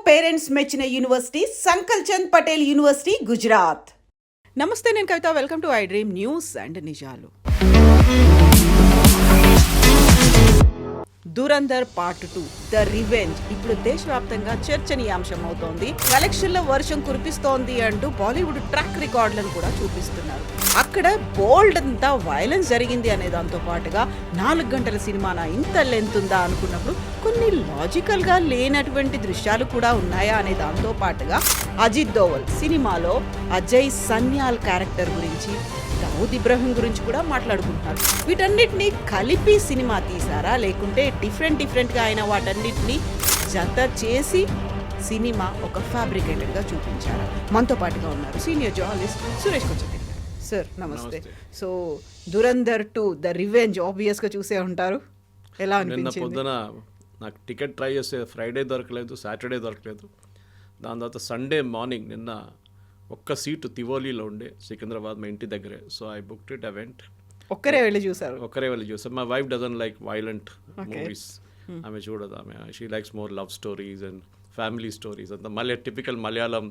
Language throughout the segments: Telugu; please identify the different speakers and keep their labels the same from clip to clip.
Speaker 1: పేరెంట్స్ మెచ్చిన university Sankalchand Patel university Gujarat. నమస్తే, నేను Kavitha. Welcome to iDream news and నిజాలు. దురంధర్ పార్ట్ 2 ద రివెంజ్ ఇప్పుడు దేశవ్యాప్తంగా చర్చనీయాంశం అవుతోంది. కలెక్షన్ల వర్షం కురిపిస్తోంది అంటూ బాలీవుడ్ ట్రాక్ రికార్డులను కూడా చూపిస్తున్నారు. అక్కడ బోల్డ్ అంతా వైలెన్స్ జరిగింది అనే దాంతో పాటుగా 4 గంటల సినిమానా ఇంత లెంత్ ఉందా అనుకున్నప్పుడు కొన్ని లాజికల్ గా లేనటువంటి దృశ్యాలు కూడా ఉన్నాయా అనే దాంతో పాటుగా అజిత్ దోవల్ సినిమాలో అజయ్ సన్యాల్ క్యారెక్టర్ గురించి, దావుద్ ఇబ్రహీం గురించి కూడా మాట్లాడుకుంటున్నారు. వీటన్నిటిని కలిపి సినిమా తీసారా, లేకుంటే డిఫరెంట్గా అయిన వాటన్నిటిని జత చేసి సినిమా ఒక ఫ్యాబ్రికేటెడ్గా చూపించారా? మనతో పాటుగా ఉన్నారు సీనియర్ జర్నలిస్ట్ సురేష్ కొంచెం. సార్ నమస్తే. సో దురంధర్ 2 ద రివెంజ్ ఆబ్వియస్గా చూసే ఉంటారు. ఎలా అనిపించింది?
Speaker 2: పొద్దున నాకు టికెట్ ట్రై చేస్తే ఫ్రైడే దొరకలేదు, సాటర్డే దొరకలేదు. దాని తర్వాత సండే మార్నింగ్ నిన్న ఒక్క సీటు తివోలీలో ఉండే, సికింద్రాబాద్ మా ఇంటి దగ్గరే. So I booked it. Event
Speaker 1: ఒక్కరే వెళ్ళి చూసారు?
Speaker 2: ఒక్కరే వెళ్ళి చూసారు. My wife doesn't like violent movies. ఆమె చూడదు. ఆమె she likes more love stories and family stories. అంత మళ్ళీ typical Malayalam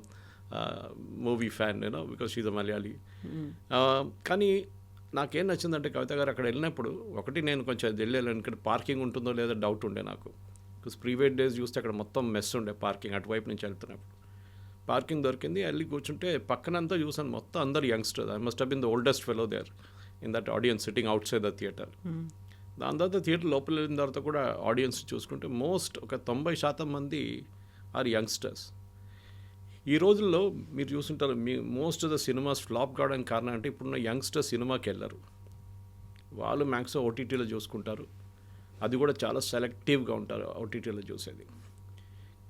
Speaker 2: movie fan, you know, because she's a Malayali. కానీ నాకేం నచ్చిందంటే కవిత గారు అక్కడ వెళ్ళినప్పుడు ఒకటి నేను కొంచెం వెళ్ళాను, ఇక్కడ పార్కింగ్ ఉంటుందో లేదో డౌట్ ఉండే నాకు. బికాస్ ప్రీవియస్ డేస్ చూస్తే అక్కడ మొత్తం మెస్ ఉండే పార్కింగ్, అటువైపు నుంచి వెళ్తున్నప్పుడు పార్కింగ్ దొరికింది. వెళ్ళి కూర్చుంటే పక్కనంతా చూసాను మొత్తం అందరు youngsters. I must have been the oldest fellow there in that audience sitting outside the theatre. దాని తర్వాత థియేటర్ లోపల వెళ్ళిన తర్వాత కూడా ఆడియన్స్ చూసుకుంటే మోస్ట్ ఒక 90% మంది ఆర్ యంగ్స్టర్స్. ఈ రోజుల్లో మీరు చూస్తుంటారు, మీ most of the cinemas flop కావడానికి కారణం అంటే ఇప్పుడున్న యంగ్స్టర్స్ సినిమాకి వెళ్ళరు. వాళ్ళు మ్యాక్సిమం ఓటీటీలో చూసుకుంటారు. అది కూడా చాలా సెలెక్టివ్గా ఉంటారు ఓటీటీలో చూసేది.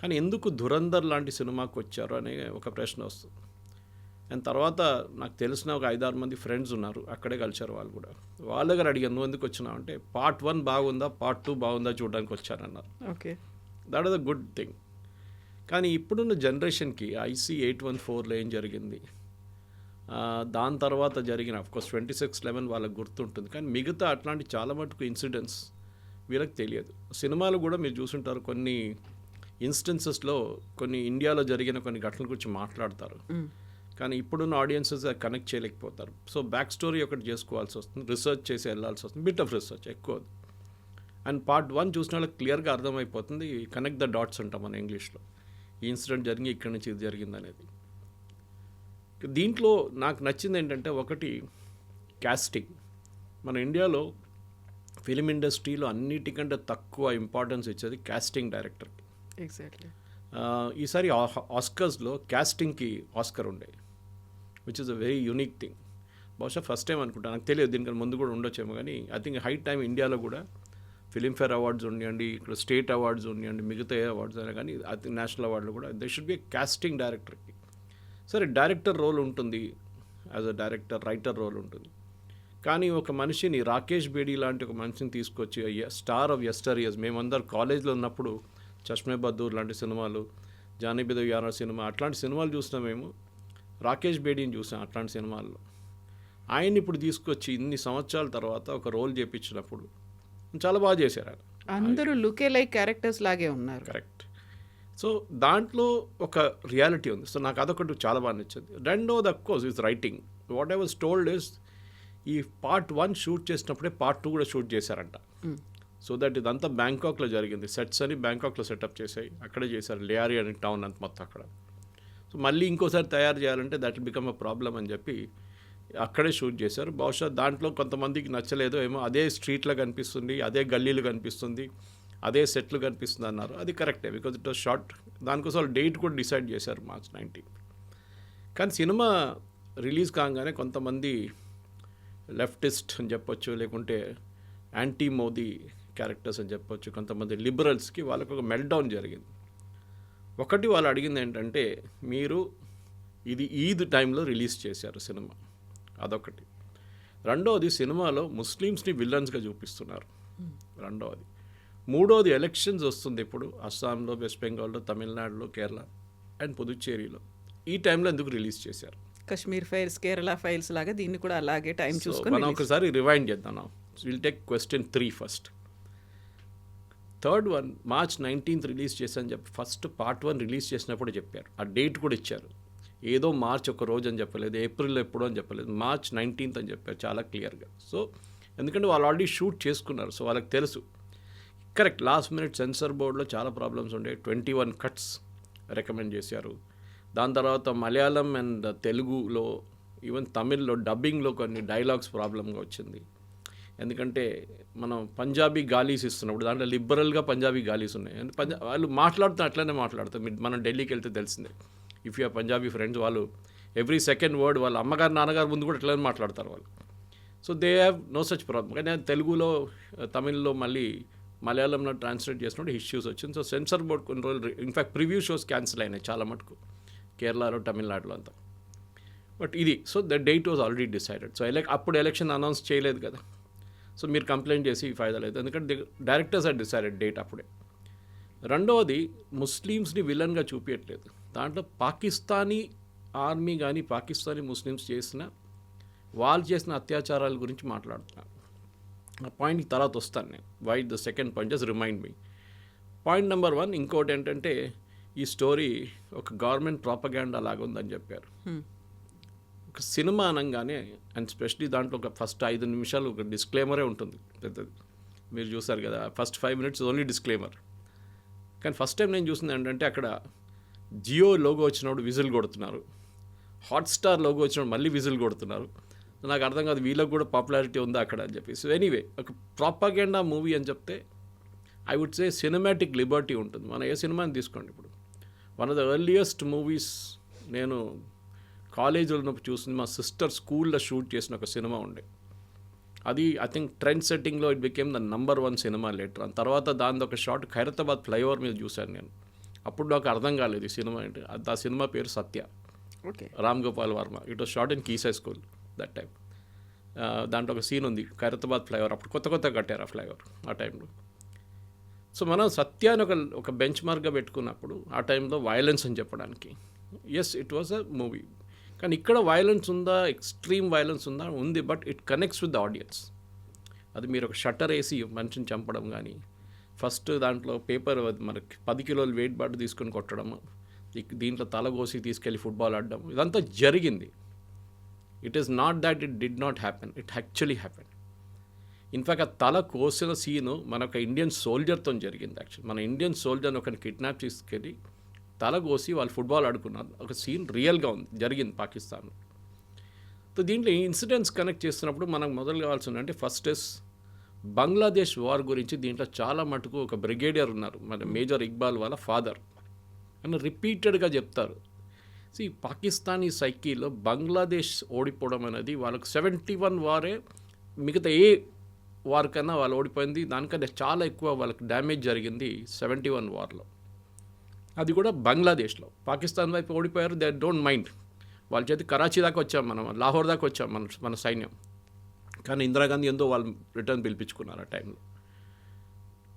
Speaker 2: కానీ ఎందుకు ధురంధర్ లాంటి సినిమాకి వచ్చారు అనే ఒక ప్రశ్న వస్తుంది. అండ్ తర్వాత నాకు తెలిసిన ఒక 5-6 మంది ఫ్రెండ్స్ ఉన్నారు, అక్కడే కలిశారు. వాళ్ళు కూడా వాళ్ళ దగ్గర అడిగాను, నువ్వు ఎందుకు వచ్చినావు అంటే, పార్ట్ 1 బాగుందా, పార్ట్ 2 బాగుందా చూడడానికి వచ్చానన్నారు.
Speaker 1: Okay,
Speaker 2: that is a good thing. కానీ ఇప్పుడున్న జనరేషన్కి IC 814లో ఏం జరిగింది, దాని తర్వాత జరిగిన అఫ్కోర్స్ 26/11 వాళ్ళకి గుర్తుంటుంది. కానీ మిగతా అట్లాంటి చాలా మటుకు ఇన్సిడెంట్స్ వీళ్ళకి తెలియదు. సినిమాలు కూడా మీరు చూసుంటారు, కొన్ని ఇన్స్టెన్సెస్లో కొన్ని ఇండియాలో జరిగిన కొన్ని ఘటనల గురించి మాట్లాడతారు, కానీ ఇప్పుడున్న ఆడియన్సెస్ కనెక్ట్ చేయలేకపోతారు. సో బ్యాక్ స్టోరీ ఒకటి చేసుకోవాల్సి వస్తుంది, రీసెర్చ్ చేసి వెళ్ళాల్సి వస్తుంది, బిట్ ఆఫ్ రీసెర్చ్ ఎక్కువ. అండ్ పార్ట్ 1 చూసిన వాళ్ళకి క్లియర్గా అర్థమైపోతుంది, కనెక్ట్ ద డాట్స్ అంటాం మన ఇంగ్లీష్లో. ఈ ఇన్సిడెంట్ జరిగి ఇక్కడి నుంచి ఇది జరిగింది అనేది. దీంట్లో నాకు నచ్చింది ఏంటంటే, ఒకటి కాస్టింగ్. మన ఇండియాలో ఫిలిం ఇండస్ట్రీలో అన్నిటికంటే తక్కువ ఇంపార్టెన్స్ ఇచ్చేది కాస్టింగ్ డైరెక్టర్కి.
Speaker 1: ఎగ్జాక్ట్లీ.
Speaker 2: ఈసారి ఆస్కర్స్లో కాస్టింగ్కి ఆస్కర్ ఉండే, which is a very unique thing. బహుశా ఫస్ట్ టైం అనుకుంటా, నాకు తెలియదు, దీనికన్నా ముందు కూడా ఉండొచ్చేమో. కానీ ఐ థింక్ హై టైం ఇండియాలో కూడా ఫిలింఫేర్ అవార్డ్స్ ఉండండి, ఇక్కడ స్టేట్ అవార్డ్స్ ఉండండి, మిగతా ఏ అవార్డ్స్ అయినా కానీ ఐ థింక్ నేషనల్ అవార్డులు కూడా దే షుడ్ బి కాస్టింగ్ డైరెక్టర్కి. సరే, డైరెక్టర్ రోల్ ఉంటుంది, as a director writer role ఉంటుంది. కానీ ఒక మనిషిని, రాకేష్ బేడీ లాంటి ఒక మనిషిని తీసుకొచ్చి, స్టార్ ఆఫ్ యెస్టర్ ఇయర్స్, మేమందరూ కాలేజ్లో ఉన్నప్పుడు చష్మే బద్దూర్ లాంటి సినిమాలు, జానీ బి యారా సినిమా, అట్లాంటి సినిమాలు చూసినాం మేము. రాకేష్ బేడీని చూసాం అట్లాంటి సినిమాల్లో. ఆయన్ని ఇప్పుడు తీసుకొచ్చి ఇన్ని సంవత్సరాల తర్వాత ఒక రోల్ చేయించినప్పుడు చాలా బాగా చేశారు ఆయన.
Speaker 1: అందరూ లుకే లైక్ క్యారెక్టర్స్ లాగే ఉన్నారు.
Speaker 2: కరెక్ట్. సో దాంట్లో ఒక రియాలిటీ ఉంది. సో నాకు అదొకటి చాలా బాగా నచ్చింది. రెండోది of course is writing. What I was told is, ఈ పార్ట్ 1 షూట్ చేసినప్పుడే పార్ట్ 2 కూడా షూట్ చేశారంట. సో దట్ ఇదంతా బ్యాంకాక్లో జరిగింది. సెట్స్ అని బ్యాంకాక్లో సెటప్ చేసాయి, అక్కడే చేశారు. లేఆరి అనే టౌన్ అంత మొత్తం అక్కడ. సో మళ్ళీ ఇంకోసారి తయారు చేయాలంటే that will become a problem అని చెప్పి అక్కడే షూట్ చేశారు. బహుశా దాంట్లో కొంతమందికి నచ్చలేదో ఏమో, అదే స్ట్రీట్లో కనిపిస్తుంది, అదే గల్లీలు కనిపిస్తుంది, అదే సెట్లు కనిపిస్తుంది అన్నారు. అది కరెక్టే, బికాజ్ ఇట్ వాస్ షార్ట్. దానికోసం వాళ్ళు డేట్ కూడా డిసైడ్ చేశారు, March 19. కానీ సినిమా రిలీజ్ కాగానే కొంతమంది లెఫ్టిస్ట్ అని చెప్పొచ్చు, లేకుంటే యాంటీ మోదీ క్యారెక్టర్స్ అని చెప్పొచ్చు, కొంతమంది లిబరల్స్కి వాళ్ళకు ఒక మెల్ట్డౌన్ జరిగింది. ఒకటి వాళ్ళు అడిగింది ఏంటంటే, మీరు ఇది ఈద్ టైంలో రిలీజ్ చేశారు సినిమా, అదొకటి. రెండవది, సినిమాలో ముస్లిమ్స్ని విలన్స్గా చూపిస్తున్నారు, రెండవది. మూడవది, ఎలక్షన్స్ వస్తుంది ఇప్పుడు అస్సాంలో, వెస్ట్ బెంగాల్లో, తమిళనాడులో, కేరళ అండ్ పుదుచ్చేరిలో. ఈ టైంలో ఎందుకు రిలీజ్ చేశారు?
Speaker 1: కశ్మీర్ ఫైల్స్, కేరళ ఫైల్స్ లాగా దీన్ని కూడా అలాగే టైం చూసుకొని
Speaker 2: మనం ఒకసారి రివైండ్ చేద్దాం. Will take question 3 first. Third one March 19th release చేశాను చెప్పి ఫస్ట్ పార్ట్ 1 రిలీజ్ చేసినప్పుడు చెప్పారు. ఆ డేట్ కూడా ఇచ్చారు. ఏదో మార్చ్ ఒక రోజు అని చెప్పలేదు, ఏప్రిల్ ఎప్పుడో అని చెప్పలేదు, మార్చ్ 19th అని చెప్పారు చాలా క్లియర్గా. సో ఎందుకంటే వాళ్ళు ఆల్రెడీ షూట్ చేసుకున్నారు, సో వాళ్ళకి తెలుసు. కరెక్ట్, లాస్ట్ మినిట్ సెన్సార్ బోర్డులో చాలా ప్రాబ్లమ్స్ ఉండే, 21 కట్స్ రికమెండ్ చేశారు. దాని తర్వాత మలయాళం అండ్ తెలుగులో ఈవెన్ తమిళ్లో డబ్బింగ్లో కొన్ని డైలాగ్స్ ప్రాబ్లంగా వచ్చింది. ఎందుకంటే మనం పంజాబీ గాలీస్ ఇస్తున్నప్పుడు దాంట్లో లిబరల్గా పంజాబీ గాలీస్ ఉన్నాయి. వాళ్ళు మాట్లాడుతూ అట్లనే మాట్లాడతారు. మనం ఢిల్లీకి వెళ్తే తెలిసిందే, if you are Punjabi friends, వాళ్ళు ఎవ్రీ సెకండ్ వర్డ్ వాళ్ళ అమ్మగారు నాన్నగారు ముందు కూడా అట్లనే మాట్లాడతారు వాళ్ళు. So they have no such problem. కానీ తెలుగులో తమిళ్లో మళ్ళీ మలయాళంలో ట్రాన్స్లేట్ చేసినప్పుడు ఇష్యూస్ వచ్చింది. సో సెన్సార్ బోర్డ్ కొన్ని రోజులు ఇన్ఫ్యాక్ట్ ప్రివ్యూ షోస్ క్యాన్సిల్ అయినాయి చాలా మటుకు కేరళలో తమిళనాడులో అంతా. బట్ ఇది so the date was already decided. So అప్పుడు ఎలక్షన్ అనౌన్స్ చేయలేదు కదా, సో మీరు కంప్లైంట్ చేసి ఫైదా లేదు, ఎందుకంటే డైరెక్టర్స్ ఆర్ డిసైడెడ్ డేట్ అప్పుడే. రెండవది ముస్లిమ్స్ని విలన్గా చూపించట్లేదు, దాంట్లో పాకిస్తానీ ఆర్మీ కానీ పాకిస్తానీ ముస్లిమ్స్ వాళ్ళు చేసిన అత్యాచారాల గురించి మాట్లాడుతున్నారు. ఆ పాయింట్కి తర్వాత వస్తాను నేను. Why the second point just remind me. Point number 1 ఇంకోటి ఏంటంటే ఈ స్టోరీ ఒక గవర్నమెంట్ ప్రాపగాండా లాగా ఉందని చెప్పారు. ఒక సినిమా అనగానే అండ్ స్పెషలీ దాంట్లో ఒక ఫస్ట్ 5 నిమిషాలు ఒక డిస్క్లైమరే ఉంటుంది పెద్దది. మీరు చూసారు కదా, ఫస్ట్ 5 minutes ఓన్లీ డిస్క్లైమర్. కానీ ఫస్ట్ టైం నేను చూసింది ఏంటంటే అక్కడ జియో లోగో వచ్చినప్పుడు విజిల్ కొడుతున్నారు, హాట్స్టార్ లోగో వచ్చినప్పుడు మళ్ళీ విజిల్ కొడుతున్నారు. నాకు అర్థం కాదు వీళ్ళకి కూడా పాపులారిటీ ఉందా అక్కడ అని చెప్పి. సో ఎనీవే ఒక ప్రాపగాండా మూవీ అని చెప్తే I would say cinematic liberty ఉంటుంది. మన ఏ సినిమాని తీసుకోండి, ఇప్పుడు one of the earliest movies నేను కాలేజీలో ఉన్నప్పుడు చూసింది, మా సిస్టర్ స్కూల్లో షూట్ చేసిన ఒక సినిమా ఉండే. అది ఐ థింక్ ట్రెండ్ సెట్టింగ్లో it became the number 1 cinema later. తర్వాత దాని ఒక షార్ట్ ఖైరతాబాద్ ఫ్లైఓవర్ మీద చూశాను నేను. అప్పుడు నాకు అర్థం కాలేదు ఈ సినిమా ఏంటి. ఆ సినిమా పేరు Satya,
Speaker 1: okay, Ram
Speaker 2: Gopal Varma. It was shot in కీసై స్కూల్ దట్ టైం. దాంట్లో ఒక సీన్ ఉంది ఖైరతాబాద్ ఫ్లైఓవర్, అప్పుడు కొత్త కట్టారు ఆ ఫ్లైఓవర్ ఆ టైంలో. సో మనం సత్యాన్ని ఒక బెంచ్ మార్క్గా పెట్టుకున్నప్పుడు ఆ టైంలో వైలెన్స్ అని చెప్పడానికి, yes it was a movie. కానీ ఇక్కడ వైలెన్స్ ఉందా, ఎక్స్ట్రీమ్ వైలెన్స్ ఉందా, ఉంది, but it connects with the audience. అది మీరు ఒక షట్టర్ వేసి మనిషిని చంపడం కానీ, ఫస్ట్ దాంట్లో పేపర్ మనకి 10 కిలోలు వెయిట్ బాట్ తీసుకొని కొట్టడం, దీంట్లో తల కోసి తీసుకెళ్ళి ఫుట్బాల్ ఆడడం, ఇదంతా జరిగింది. It is not that it did not happen, it actually happen. In fact ఆ తల కోసిన సీను మన ఒక ఇండియన్ సోల్జర్తో జరిగింది. యాక్చువల్లీ మన ఇండియన్ సోల్జర్ని ఒకరిని కిడ్నాప్ తీసుకెళ్ళి తల కోసి వాళ్ళు ఫుట్బాల్ ఆడుకున్నారు. ఒక సీన్ రియల్గా ఉంది, జరిగింది పాకిస్తాన్లో. సో దీంట్లో ఇన్సిడెంట్స్ కనెక్ట్ చేస్తున్నప్పుడు మనకు మొదలు కావాల్సింది అంటే ఫస్ట్ ఇస్ బంగ్లాదేశ్ వార్ గురించి. దీంట్లో చాలా మటుకు ఒక బ్రిగేడియర్ ఉన్నారు, మన మేజర్ ఇక్బాల్ వాళ్ళ ఫాదర్, అని రిపీటెడ్గా చెప్తారు. సో ఈ పాకిస్తానీ సైకీలో బంగ్లాదేశ్ ఓడిపోవడం అనేది వాళ్ళకు 71 వారే మిగతా ఏ వార్ కన్నా వాళ్ళు ఓడిపోయింది, దానికన్నా చాలా ఎక్కువ వాళ్ళకి డ్యామేజ్ జరిగింది 71 వార్లో. అది కూడా బంగ్లాదేశ్లో. పాకిస్తాన్ వైపు ఓడిపోయారు, దే డోంట్ మైండ్. వాళ్ళ చేతి కరాచీ దాకా వచ్చాం మనం, లాహోర్ దాకా వచ్చాం మన సైన్యం. కానీ ఇందిరాగాంధీ ఎంతో వాళ్ళు రిటర్న్ పిలిపించుకున్నారు ఆ టైంలో.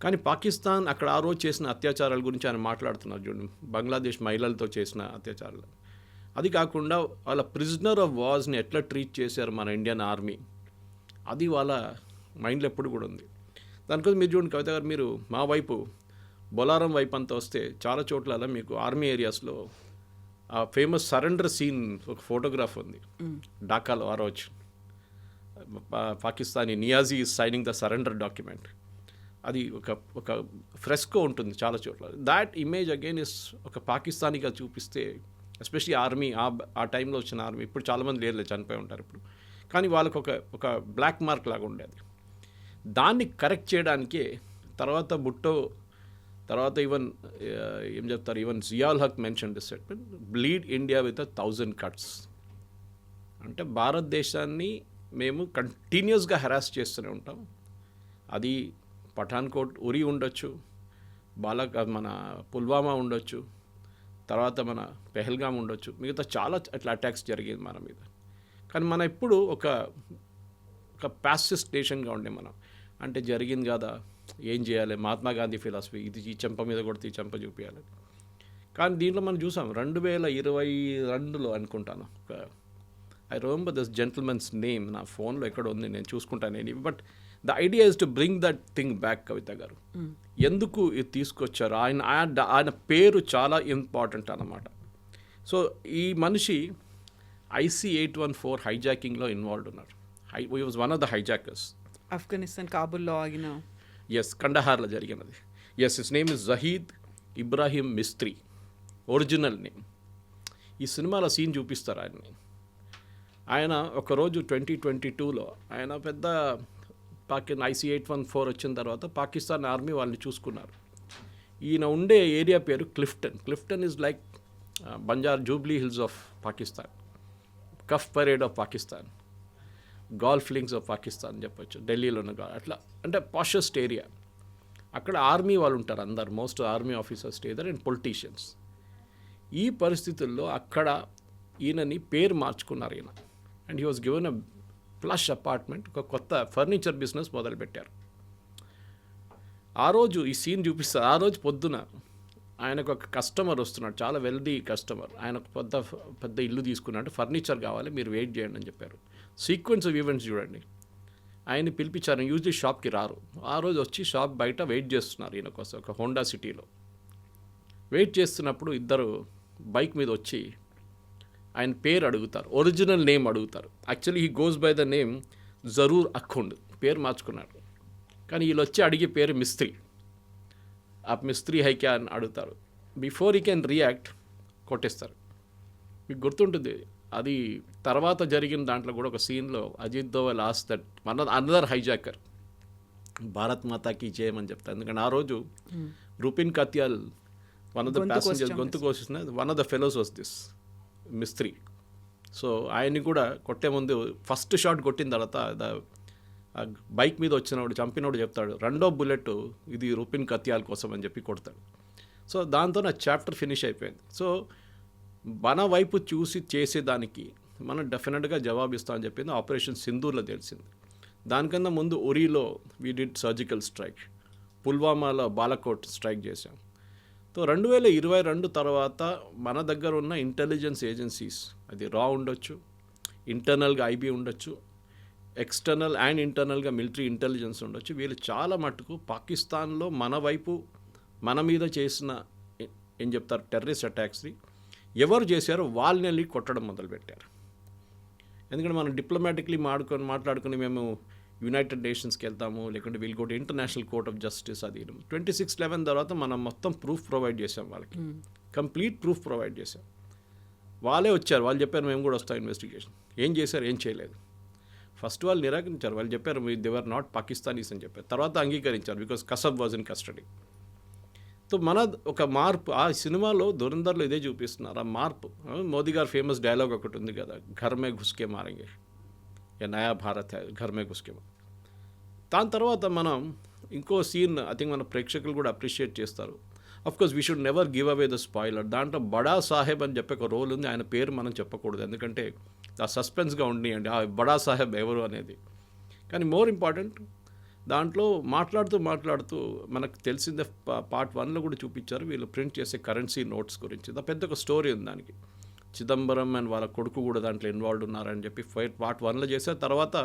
Speaker 2: కానీ పాకిస్తాన్ అక్కడ ఆ రోజు చేసిన అత్యాచారాల గురించి ఆయన మాట్లాడుతున్నారు చూడండి, బంగ్లాదేశ్ మహిళలతో చేసిన అత్యాచారాలు. అది కాకుండా వాళ్ళ ప్రిజనర్ ఆఫ్ వార్స్ని ఎట్లా ట్రీట్ చేశారు మన ఇండియన్ ఆర్మీ, అది వాళ్ళ మైండ్లో ఎప్పుడు కూడా ఉంది. దానికోసం మీరు చూడండి కవిత గారు, మీరు మా వైపు బొలారం వైపు అంతా వస్తే చాలా చోట్ల మీకు ఆర్మీ ఏరియాస్లో ఆ ఫేమస్ సరెండర్ సీన్ ఒక ఫోటోగ్రాఫ్ ఉంది ఢాకాలో. ఆ రోజు Pakistani Niazi is signing the surrender document. అది ఒక ఫ్రెస్కో ఉంటుంది చాలా చోట్ల. దాట్ ఇమేజ్ అగైన్ ఇస్ ఒక పాకిస్తానీగా చూపిస్తే, ఎస్పెషలీ ఆర్మీ ఆ టైంలో వచ్చిన ఆర్మీ, ఇప్పుడు చాలామంది లేరు, చనిపోయి ఉంటారు ఇప్పుడు, కానీ వాళ్ళకు ఒక బ్లాక్ మార్క్ లాగా ఉండేది. దాన్ని కరెక్ట్ చేయడానికే తర్వాత భుట్టో, తర్వాత ఈవెన్ ఏం చెప్తారు, even Zia ul Haq mention this statement, bleed India with 1000 cuts. అంటే భారతదేశాన్ని మేము కంటిన్యూస్గా హెరాస్ చేస్తూనే ఉంటాం. అది పఠాన్కోట్ ఉరి ఉండొచ్చు, మన పుల్వామా ఉండొచ్చు, తర్వాత మన పెహల్గాం ఉండొచ్చు, మిగతా చాలా అట్లా అటాక్స్ జరిగింది మన మీద. కానీ మనం ఎప్పుడు ఒక ప్యాసిస్ట్ నేషన్గా ఉండే మనం, అంటే జరిగింది కదా ఏం చేయాలి, మహాత్మా గాంధీ ఫిలాసఫీ, ఇది ఈ చెంప మీద కొడితే ఈ చెంప చూపించాలి. కానీ దీంట్లో మనం చూసాం 2022లో అనుకుంటాను, I remember this gentlemen's name, నా ఫోన్లో ఎక్కడ ఉంది, నేను చూసుకుంటాను నేను. But the idea is to bring that thing back Kavitha garu. ఎందుకు ఇది తీసుకొచ్చారు, ఆయన పేరు చాలా ఇంపార్టెంట్ అన్నమాట. సో ఈ మనిషి IC-814 హైజాకింగ్లో ఇన్వాల్వ్ ఉన్నారు. He was one of the hijackers.
Speaker 1: Afghanistan కాబుల్లో ఆగిన
Speaker 2: కండహార్లో జరిగినది. His name is Zahid Ibrahim Mistry, original name. ఈ సినిమాలో సీన్ చూపిస్తారు ఆయన్ని. ఆయన ఒకరోజు 2022లో ఆయన పెద్ద IC-814 వచ్చిన తర్వాత పాకిస్తాన్ ఆర్మీ వాళ్ళని చూసుకున్నారు. ఈయన ఉండే ఏరియా పేరు Clifton is like Jubilee Hills of Pakistan, Cuff Parade of Pakistan, Golf Links of Pakistan చెప్పొచ్చు, ఢిల్లీలో ఉన్న అట్లా అంటే పాషెస్ట్ ఏరియా. అక్కడ ఆర్మీ వాళ్ళు ఉంటారు అందరు, most army officers stay there and politicians. ఈ పరిస్థితుల్లో అక్కడ ఈయనని పేరు మార్చుకున్నారు ఈయన. And he was given a plush apartment, ఒక కొత్త ఫర్నిచర్ బిజినెస్ మొదలుపెట్టారు. ఆ రోజు ఈ సీన్ చూపిస్తారు. ఆ రోజు పొద్దున ఆయనకు ఒక కస్టమర్ వస్తున్నాడు, చాలా వెల్దీ కస్టమర్. ఆయన పెద్ద ఇల్లు తీసుకున్నాడు, ఫర్నిచర్ కావాలి, మీరు వెయిట్ చేయండి అని చెప్పారు. సీక్వెన్స్ ఆఫ్ ఈవెంట్స్ చూడండి. ఆయన్ని పిలిపించారు. యూజువల్లీ షాప్కి రారు. ఆ రోజు వచ్చి షాప్ బయట వెయిట్ చేస్తున్నారు ఈయన కోసం, ఒక హోండా సిటీలో వెయిట్ చేస్తున్నప్పుడు ఇద్దరు బైక్ మీద వచ్చి ఆయన పేరు అడుగుతారు, ఒరిజినల్ నేమ్ అడుగుతారు. Actually he goes by the name Zaroor Akhund, పేరు మార్చుకున్నాడు. కానీ వీళ్ళు వచ్చి అడిగే పేరు మిస్త్రీ. ఆ మిస్త్రీ హైక్యా అని అడుగుతారు. బిఫోర్ హీ కెన్ రియాక్ట్ కొట్టేస్తారు. మీకు గుర్తుంటుంది అది తర్వాత జరిగిన దాంట్లో కూడా ఒక సీన్లో Ajit Doval ask that another hijacker Bharat మాతాకి చేయమని చెప్తారు. ఎందుకంటే ఆ రోజు Rupin Katyal one of the passengers గొంతు కోసిన one of the fellows was this Mistry. So ఆయన్ని కూడా కొట్టే ముందు ఫస్ట్ షాట్ కొట్టిన తర్వాత బైక్ మీద వచ్చినప్పుడు చంపినోడు చెప్తాడు, రెండో బుల్లెట్ ఇది రూపిన్ కత్యాల్ కోసం అని చెప్పి కొడతాడు. సో దాంతో నా చాప్టర్ ఫినిష్ అయిపోయింది. సో మన వైపు చూసి చేసేదానికి మనం డెఫినెట్గా జవాబిస్తామని చెప్పింది ఆపరేషన్ సింధూర్లో తెలిసింది. దానికన్నా ముందు ఉరీలో వీ డిడ్ సర్జికల్ స్ట్రైక్, పుల్వామాలో బాలకోట్ స్ట్రైక్ చేశాం. సో 2022 తర్వాత మన దగ్గర ఉన్న ఇంటెలిజెన్స్ ఏజెన్సీస్, అది రా ఉండొచ్చు, ఇంటర్నల్గా IB ఉండొచ్చు, ఎక్స్టర్నల్ అండ్ ఇంటర్నల్గా మిలిటరీ ఇంటెలిజెన్స్ ఉండొచ్చు. వీళ్ళు చాలా మటుకు పాకిస్తాన్లో మన వైపు మన మీద చేసిన ఏం చెప్తారు టెర్రరిస్ట్ అటాక్స్ని ఎవరు చేశారో వాళ్ళని వెళ్ళి కొట్టడం మొదలుపెట్టారు. ఎందుకంటే మనం డిప్లొమాటిక్లీ మాట్లాడుకుని మేము యునైటెడ్ నేషన్స్కి వెళ్తాము, లేకుంటే we'll go to international court of justice. అది 26/11 తర్వాత మనం మొత్తం ప్రూఫ్ ప్రొవైడ్ చేసాం వాళ్ళకి, కంప్లీట్ ప్రూఫ్ ప్రొవైడ్ చేసాం. వాళ్ళే వచ్చారు, వాళ్ళు చెప్పారు మేము కూడా వస్తాం ఇన్వెస్టిగేషన్. ఏం చేశారు, ఏం చేయలేదు. ఫస్ట్ వాళ్ళు నిరాకరించారు, వాళ్ళు చెప్పారు దే వర్ నాట్ పాకిస్తానీస్ అని చెప్పారు. తర్వాత అంగీకరించారు because Kasab was in custody. So మన ఒక మార్పు ఆ సినిమాలో దురందర్లో ఇదే చూపిస్తున్నారు. ఆ మార్పు మోదీ గారు ఫేమస్ డైలాగ్ ఒకటి ఉంది కదా, ఘర్ మే ఘుస్కే మారేంగే, ఏ నయా భారత్ ఘర్ మే ఘుస్కే. దాని తర్వాత మనం ఇంకో సీన్ ఐ థింక్ మన ప్రేక్షకులు కూడా అప్రిషియేట్ చేస్తారు. Of course we should never give away the spoiler. దాంట్లో బడా సాహెబ్ అని చెప్పే ఒక రోల్ ఉంది, ఆయన పేరు మనం చెప్పకూడదు ఎందుకంటే ఆ సస్పెన్స్గా ఉండియండి ఆ బడా సాహెబ్ ఎవరు అనేది. కానీ మోర్ ఇంపార్టెంట్ దాంట్లో మాట్లాడుతూ మనకు తెలిసిందే పార్ట్ 1లో కూడా చూపించారు వీళ్ళు ప్రింట్ చేసే కరెన్సీ నోట్స్ గురించి. పెద్ద ఒక స్టోరీ ఉంది దానికి. చిదంబరం అండ్ వాళ్ళ కొడుకు కూడా దాంట్లో ఇన్వాల్వ్ ఉన్నారని చెప్పి పార్ట్ 1లో చేశారు. తర్వాత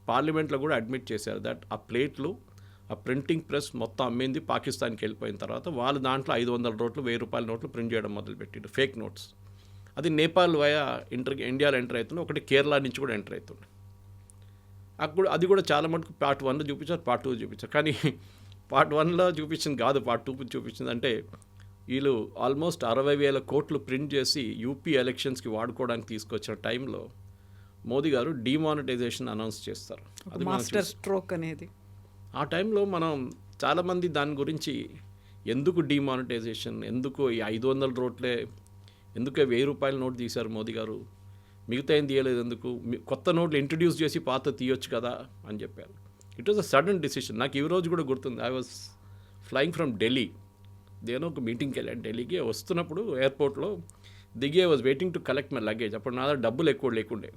Speaker 2: పార్లమెంట్లో కూడా అడ్మిట్ చేశారు దట్ ఆ ప్లేట్లు ఆ ప్రింటింగ్ ప్రెస్ మొత్తం అమ్మింది పాకిస్తాన్కి వెళ్ళిపోయిన తర్వాత వాళ్ళు దాంట్లో 500 నోట్లు 1000 రూపాయల నోట్లు ప్రింట్ చేయడం మొదలుపెట్టిండు, ఫేక్ నోట్స్. అది నేపాల్ వయా ఇండియాలో ఎంటర్ అవుతుంది, ఒకటి కేరళ నుంచి కూడా ఎంటర్ అవుతుంది. అప్పుడు అది కూడా చాలా మటుకు పార్ట్ 1లో చూపించారు, పార్ట్ 2 చూపించారు. కానీ పార్ట్ 1లో చూపించింది కాదు, పార్ట్ 2 చూపించింది. అంటే వీళ్ళు ఆల్మోస్ట్ 60,000 కోట్లు ప్రింట్ చేసి యూపీ ఎలక్షన్స్కి వాడుకోవడానికి తీసుకొచ్చిన టైంలో మోదీ గారు డిమానిటైజేషన్ అనౌన్స్ చేస్తారు. అది
Speaker 1: మాస్టర్ స్ట్రోక్ అనేది.
Speaker 2: ఆ టైంలో మనం చాలామంది దాని గురించి ఎందుకు డిమానిటైజేషన్, ఎందుకు ఈ 500 నోట్లే, ఎందుకు 1000 రూపాయల నోట్ తీశారు మోదీ గారు, మిగతా ఏం తీయలేదు ఎందుకు, కొత్త నోట్లు ఇంట్రడ్యూస్ చేసి పాత తీయొచ్చు కదా అని చెప్పారు. It was a sudden decision. నాకు ఈ రోజు కూడా గుర్తుంది. I was flying from Delhi, దేనో ఒక మీటింగ్కి వెళ్ళాను ఢిల్లీకి. వస్తున్నప్పుడు ఎయిర్పోర్ట్లో దిగి I was waiting to collect my luggage. అప్పుడు నా దగ్గర డబ్బులు ఎక్కువ లేకుండే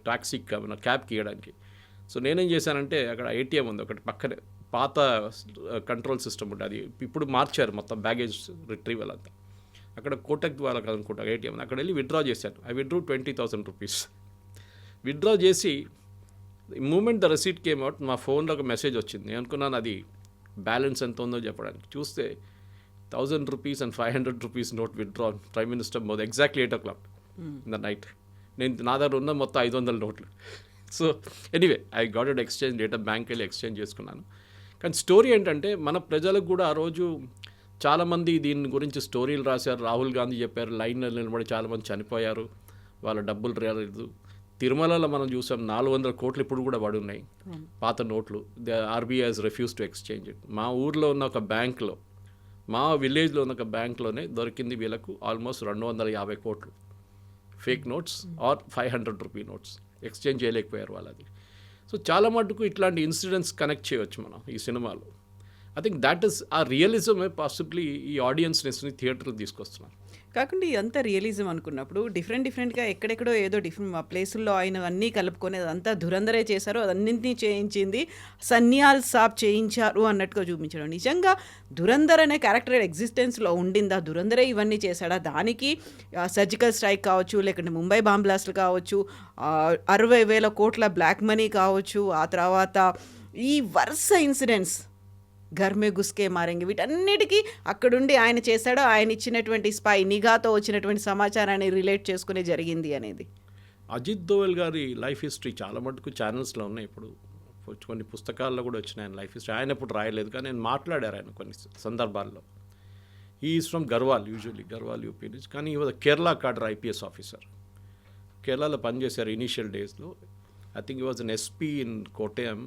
Speaker 2: టాక్సీకి క్యాబ్కి ఇవ్వడానికి. సో నేనేం చేశానంటే అక్కడ ATM ఉంది ఒకటి పక్కనే, పాత కంట్రోల్ సిస్టమ్ ఉంటుంది, అది ఇప్పుడు మార్చారు మొత్తం బ్యాగేజ్ రిట్రీవల్ అంతా. అక్కడ కోటక్ ద్వారా అనుకుంటా ATM, అక్కడ వెళ్ళి విత్డ్రా చేశాను. I withdrew 20,000 rupees. విత్డ్రా చేసి the moment the receipt came out మా ఫోన్లో ఒక మెసేజ్ వచ్చింది. నేను అనుకున్నాను అది బ్యాలెన్స్ ఎంత ఉందో చెప్పడానికి. చూస్తే 1000 rupees and 500 rupees note withdrawn prime minister Modi exactly 8 o'clock in the night. నా దగ్గర ఉన్న మొత్తం 500 నోట్లు. So anyway I got it exchange data, bank వెళ్ళి ఎక్స్చేంజ్ చేసుకున్నాను. కానీ స్టోరీ ఏంటంటే మన ప్రజలకు కూడా ఆ రోజు చాలామంది దీని గురించి స్టోరీలు రాశారు. రాహుల్ గాంధీ చెప్పారు, లైన్లో నిలబడి చాలామంది చనిపోయారు, వాళ్ళ డబ్బులు రాలేదు. తిరుమలలో మనం చూసాం 400 కోట్లు ఇప్పుడు కూడా పడి ఉన్నాయి పాత నోట్లు. RBI has refused to exchange it. మా ఊర్లో ఉన్న ఒక బ్యాంక్లో, మా విలేజ్లో ఉన్న ఒక బ్యాంక్లోనే దొరికింది వీళ్ళకు ఆల్మోస్ట్ 250 కోట్లు fake notes are 500 rupee notes. Exchange చేయలేకపోయారు వాళ్ళది. సో చాలా మటుకు ఇట్లాంటి ఇన్సిడెంట్స్ కనెక్ట్ చేయవచ్చు మనం ఈ సినిమాలో. ఐ థింక్ దాట్ ఈస్ ఆ రియలిజమే పాసిబ్లీ ఈ ఆడియన్స్ని థియేటర్కి తీసుకొస్తున్నారు.
Speaker 1: కాకుండా ఇదంతా రియలిజం అనుకున్నప్పుడు డిఫరెంట్గా ఎక్కడెక్కడో ఏదో డిఫరెంట్ ప్లేసుల్లో ఆయన అన్నీ కలుపుకొని అదంతా ధురంధరే చేశారు, అదన్నింటినీ చేయించింది సన్యాల్ సాబ్ చేయించారు అన్నట్టుగా చూపించడం. నిజంగా ధురంధర్ అనే క్యారెక్టర్ ఎగ్జిస్టెన్స్లో ఉండిందా? ధురంధరే ఇవన్నీ చేశాడా? దానికి సర్జికల్ స్ట్రైక్ కావచ్చు, లేకుంటే ముంబై బాంబ్ బ్లాస్ట్లు కావచ్చు, 60,000 కోట్ల బ్లాక్ మనీ కావచ్చు, ఆ తర్వాత ఈ వరుస ఇన్సిడెంట్స్ ఘర్మే గుస్కే మారెంగి, వీటన్నిటికీ అక్కడుండి ఆయన చేశాడో, ఆయన ఇచ్చినటువంటి స్పై నిఘాతో వచ్చినటువంటి సమాచారాన్ని రిలేట్ చేసుకునే జరిగింది అనేది.
Speaker 2: అజిత్ దోవల్ గారి లైఫ్ హిస్టరీ చాలా మటుకు ఛానల్స్లో ఉన్నాయి. ఇప్పుడు కొన్ని పుస్తకాల్లో కూడా వచ్చినాయి ఆయన లైఫ్ హిస్టరీ. ఆయన ఇప్పుడు రాయలేదు, కానీ నేను మాట్లాడారు ఆయన కొన్ని సందర్భాల్లో. ఈ is from Garhwal, usually Garhwal UP నుంచి. కానీ he was Kerala cadre IPS officer. కేరళలో పనిచేశారు ఇనీషియల్ డేస్లో. ఐ థింక్ ఈ was an SP in Kottayam.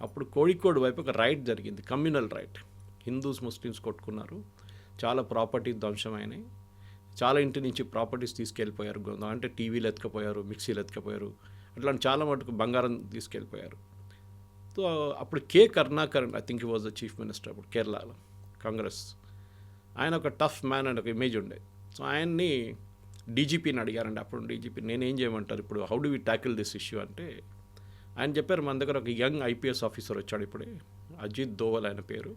Speaker 2: అప్పుడు కోడికోడ్ వైపు ఒక రైట్ జరిగింది, కమ్యూనల్ రైట్. హిందూస్ ముస్లిమ్స్ కొట్టుకున్నారు, చాలా ప్రాపర్టీ ధ్వంసమైనాయి, చాలా ఇంటి నుంచి ప్రాపర్టీస్ తీసుకెళ్ళిపోయారు. అంటే టీవీలు ఎత్తుకపోయారు, మిక్సీలు ఎత్తుకపోయారు, అట్లాంటి చాలా మటుకు బంగారం తీసుకెళ్ళిపోయారు. సో అప్పుడు K Karunakaran, I think he was the chief minister అప్పుడు కేరళలో, కాంగ్రెస్. ఆయన ఒక టఫ్ మ్యాన్ అని ఒక ఇమేజ్ ఉండే. సో ఆయన్ని డీజీపీని అడిగారండి. అప్పుడు డీజీపీ నేనేం చేయమంటారు ఇప్పుడు, how do we tackle this issue అంటే ఆయన చెప్పారు, మన దగ్గర ఒక యంగ్ ఐపీఎస్ ఆఫీసర్ వచ్చాడు ఇప్పుడే, అజిత్ దోవల్ ఆయన పేరు,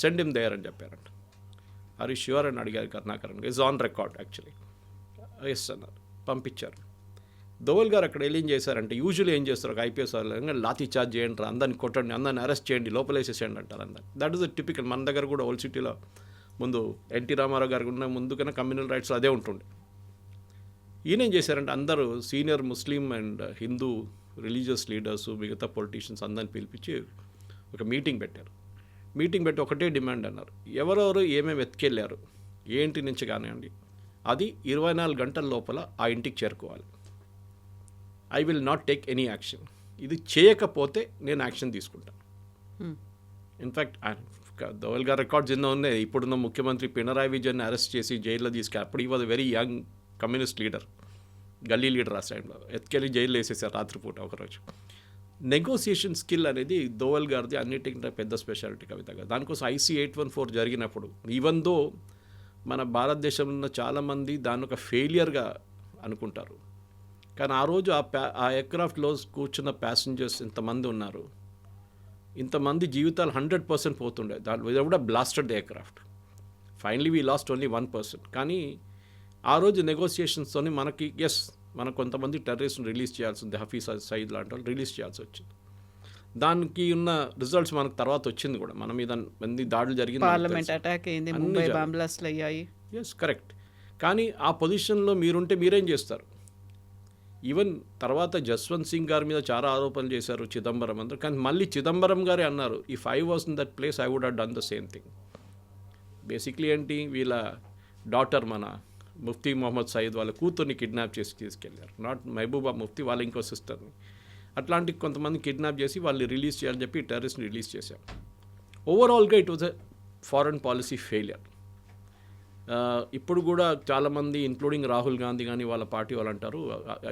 Speaker 2: సెండ్ హిమ్ దేర్ అని చెప్పారంట. ఆర్ యు ష్యూర్ అని అడిగారు Karunakaran. Is on record actually. Yes అన్నారు, పంపించారు. దోవల్ గారు అక్కడ ఏం చేశారంటే, యూజువల్లీ ఏం చేస్తారు ఒక ఐపీఎస్ వాళ్ళు, లాఠీ చార్జ్ చేయండి, అందరిని కొట్టండి, అందరిని అరెస్ట్ చేయండి, లోపలేసేసేయండి అంటారు అందరు. That is the typical. మన దగ్గర కూడా ఓల్డ్ సిటీలో ముందు ఎన్టీ రామారావు గారికి ఉన్న ముందుకన్నా కమ్యూనల్ రైట్స్ అదే ఉంటుండే. ఈయన ఏం చేశారంటే, అందరూ senior Muslim and Hindu religious leaders, మిగతా పొలిటీషియన్స్ అందరిని పిలిపించి ఒక మీటింగ్ పెట్టారు. మీటింగ్ పెట్టి ఒకటే డిమాండ్ అన్నారు, ఎవరెవరు ఏమేమి ఎత్తుకెళ్ళారు ఏ ఇంటి నుంచి కానివ్వండి, అది 24 గంటల లోపల ఆ ఇంటికి చేరుకోవాలి. I will not take any action. ఇది చేయకపోతే నేను యాక్షన్ తీసుకుంటాను. ఇన్ఫ్యాక్ట్ దోవల్ గారు రికార్డ్స్ ఎన్నో ఉన్నాయి. ఇప్పుడున్న ముఖ్యమంత్రి పినరాయి విజయన్ని అరెస్ట్ చేసి జైల్లో తీసుకెళ్ళి, అప్పుడు he was very young communist leader, గల్లీ లీడర్ ఆ టైంలో, ఎత్తుకెళ్ళి జైల్లో వేసేసారు రాత్రిపూట ఒకరోజు. నెగోసియేషన్ స్కిల్ అనేది దోవల్ గారిది అన్నిటికంటే పెద్ద స్పెషాలిటీ కవిత గారు. దానికోసం IC 814 జరిగినప్పుడు, ఈవెన్ దో మన భారతదేశంలో ఉన్న చాలామంది దాన్ని ఒక ఫెయిలియర్గా అనుకుంటారు, కానీ ఆ రోజు ఆ ఎయిర్క్రాఫ్ట్లో కూర్చున్న ప్యాసింజర్స్ ఇంతమంది ఉన్నారు, ఇంతమంది జీవితాలు 100% పోతుండే. దాని కూడా blasted the aircraft. Finally we last only 1%. కానీ ఆ రోజు నెగోసియేషన్స్తో మనకి మన కొంతమంది టెర్రరిస్ట్ని రిలీజ్ చేయాల్సి ఉంది, హఫీజ్ సయీద్ లాంటి వాళ్ళు రిలీజ్ చేయాల్సి వచ్చింది. దానికి ఉన్న రిజల్ట్స్ మనకు తర్వాత వచ్చింది కూడా, మన మీద మంది దాడులు జరిగింది,
Speaker 1: పార్లమెంట్ అటాక్ అయింది, ముంబై బాంబ్ బ్లాస్ట్లు అయ్యాయి.
Speaker 2: కరెక్ట్. కానీ ఆ పొజిషన్లో మీరుంటే మీరేం చేస్తారు? ఈవెన్ తర్వాత జస్వంత్ సింగ్ గారి మీద చాలా ఆరోపణలు చేశారు, చిదంబరం అందరూ. కానీ మళ్ళీ చిదంబరం గారే అన్నారు, if I was in that place I would have done the same thing. Basically ఏంటి, వీళ్ళ డాటర్ మన ముఫ్తీ మొహమ్మద్ సయీద్ వాళ్ళ కూతుర్ని కిడ్నాప్ చేసి తీసుకెళ్లారు. నాట్ మహబూబా ముఫ్తీ, వాళ్ళ ఇంకో సిస్టర్ని. అట్లాంటి కొంతమంది కిడ్నాప్ చేసి వాళ్ళు రిలీజ్ చేయాలని చెప్పి టెర్రరిస్ట్ని రిలీజ్ చేశారు. ఓవరాల్గా it was a foreign policy failure. ఇప్పుడు కూడా చాలామంది ఇంక్లూడింగ్ రాహుల్ గాంధీ కానీ వాళ్ళ పార్టీ వాళ్ళు అంటారు,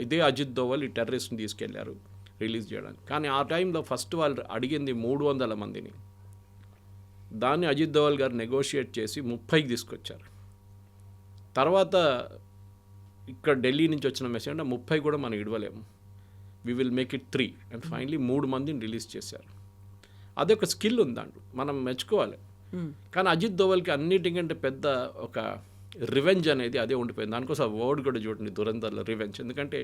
Speaker 2: ఇదే అజిత్ దోవల్ ఈ టెర్రరిస్ట్ని తీసుకెళ్లారు రిలీజ్ చేయడానికి. కానీ ఆ టైంలో ఫస్ట్ వాళ్ళు అడిగింది 300 మందిని. దాన్ని అజిత్ దోవల్ గారు నెగోషియేట్ చేసి 30కి తీసుకొచ్చారు. తర్వాత ఇక్కడ ఢిల్లీ నుంచి వచ్చిన మెసేజ్ అంటే 30 కూడా మనం ఇవ్వలేము, we will make it 3 and finally 3 మందిని రిలీజ్ చేశారు. అదొక స్కిల్ ఉంది దాంట్లో, మనం మెచ్చుకోవాలి. కానీ అజిత్ దోవల్కి అన్నిటికంటే పెద్ద ఒక రివెంజ్ అనేది అదే ఉండిపోయింది. దానికోసం ఆ వర్డ్ కూడా చూడండి, దురంధర్లో రివెంజ్. ఎందుకంటే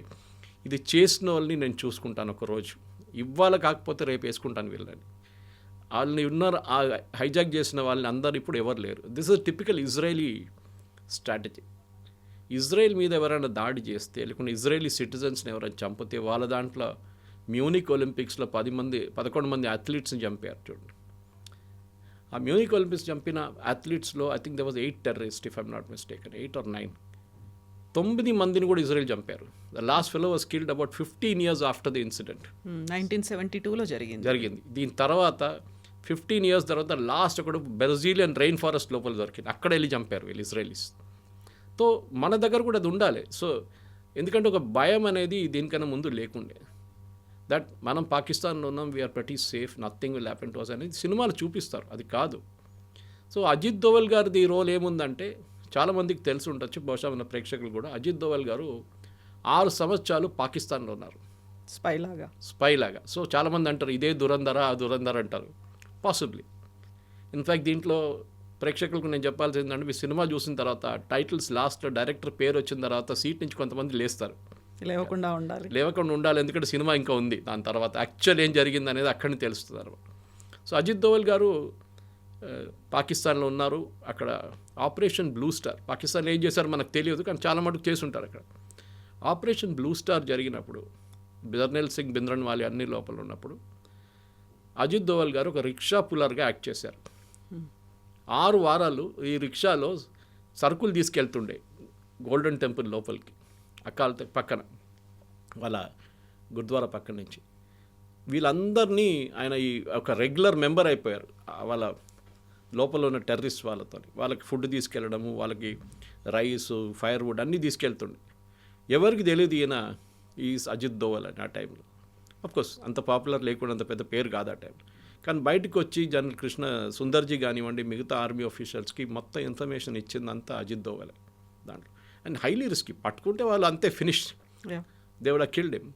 Speaker 2: ఇది చేసిన వాళ్ళని నేను చూసుకుంటాను ఒకరోజు, ఇవాళ కాకపోతే రేపు వేసుకుంటాను వీళ్ళని. వాళ్ళని ఉన్నారు హైజాక్ చేసిన వాళ్ళని అందరు ఇప్పుడు ఎవరు లేరు. This is typical Israeli strategy. Israel మీద ఎవరైనా దాడి చేస్తే లేకుంటే ఇజ్రాయలీ సిటిజన్స్ని ఎవరైనా చంపితే వాళ్ళ దాంట్లో మ్యూనిక్ ఒలింపిక్స్లో 11 మంది అథ్లీట్స్ని చంపారు చూడండి. ఆ మ్యూనిక్ ఒలింపిక్స్ చంపిన అథ్లీట్స్లో I think they was 8 terrorist if I'm not mistaken, 8 or 9. 9 మందిని కూడా ఇజ్రాయెల్ చంపారు. The last fellow was killed about 15 years after the incident.
Speaker 1: 1972లో జరిగింది.
Speaker 2: దీని తర్వాత 15 years తర్వాత లాస్ట్ ఒకడు బ్రెజిలియన్ రెయిన్ ఫారెస్ట్ లోపల దొరికింది. అక్కడ వెళ్ళి చంపారు వీళ్ళు ఇజ్రాయలీస్. సో మన దగ్గర కూడా అది ఉండాలి. సో ఎందుకంటే ఒక భయం అనేది దీనికన్నా ముందు లేకుండే. దట్ మనం పాకిస్తాన్లో ఉన్నాం, we are pretty safe, nothing will happen to us అనేది సినిమాలు చూపిస్తారు, అది కాదు. సో అజిత్ దోవల్ గారిది రోల్ ఏముందంటే చాలామందికి తెలిసి ఉండొచ్చు, బహుశా మన ప్రేక్షకులు కూడా. అజిత్ దోవల్ గారు 6 సంవత్సరాలు పాకిస్తాన్లో ఉన్నారు స్పై లాగా. సో చాలామంది అంటారు ఇదే దురంధర ఆ దురంధర అంటారు. పాసిబ్లీ. ఇన్ఫ్యాక్ట్ దీంట్లో ప్రేక్షకులకు నేను చెప్పాల్సింది ఏంటంటే, మీ సినిమా చూసిన తర్వాత టైటిల్స్ లాస్ట్లో డైరెక్టర్ పేరు వచ్చిన తర్వాత సీట్ నుంచి కొంతమంది
Speaker 1: లేవకుండా
Speaker 2: ఉండాలి. ఎందుకంటే సినిమా ఇంకా ఉంది. దాని తర్వాత యాక్చువల్ ఏం జరిగింది అనేది అక్కడిని తెలుస్తుంది. సో అజిత్ దోవల్ గారు పాకిస్తాన్లో ఉన్నారు. అక్కడ ఆపరేషన్ బ్లూ స్టార్, పాకిస్తాన్లో ఏం చేశారో మనకు తెలియదు, కానీ చాలా మటుకు చేసి ఉంటారు అక్కడ. ఆపరేషన్ బ్లూ స్టార్ జరిగినప్పుడు జర్నల్ సింగ్ భింద్రన్వాలే అన్ని లోపల ఉన్నప్పుడు అజిత్ దోవల్ గారు ఒక రిక్షా పుల్లర్గా యాక్ట్ చేశారు. 6 వారాలు ఈ రిక్షాలో సరుకులు తీసుకెళ్తుండే గోల్డెన్ టెంపుల్ లోపలికి, అకాల్ పక్కన వాళ్ళ గురుద్వారా పక్కన నుంచి. వీళ్ళందరినీ ఆయన ఈ ఒక రెగ్యులర్ మెంబర్ అయిపోయారు వాళ్ళ లోపల ఉన్న టెర్రరిస్ట్ వాళ్ళతో. వాళ్ళకి ఫుడ్ తీసుకెళ్ళడము, వాళ్ళకి రైస్, ఫైర్వుడ్ అన్నీ తీసుకెళ్తుండే. ఎవరికి తెలియదు ఈయన ఈ అజిత్ దోవల్ అని ఆ టైంలో. అఫ్కోర్స్ అంత పాపులర్ లేకుండా అంత పెద్ద పేరు కాదు ఆ టైంలో. కానీ బయటకు వచ్చి జనరల్ కృష్ణ సుందర్జీ కానివ్వండి, మిగతా ఆర్మీ ఆఫీషియల్స్కి మొత్తం ఇన్ఫర్మేషన్ ఇచ్చిందంతా అజిత్ దోవలే దాంట్లో. అండ్ హైలీ రిస్కీ, పట్టుకుంటే వాళ్ళు అంతే finish, they would have killed him.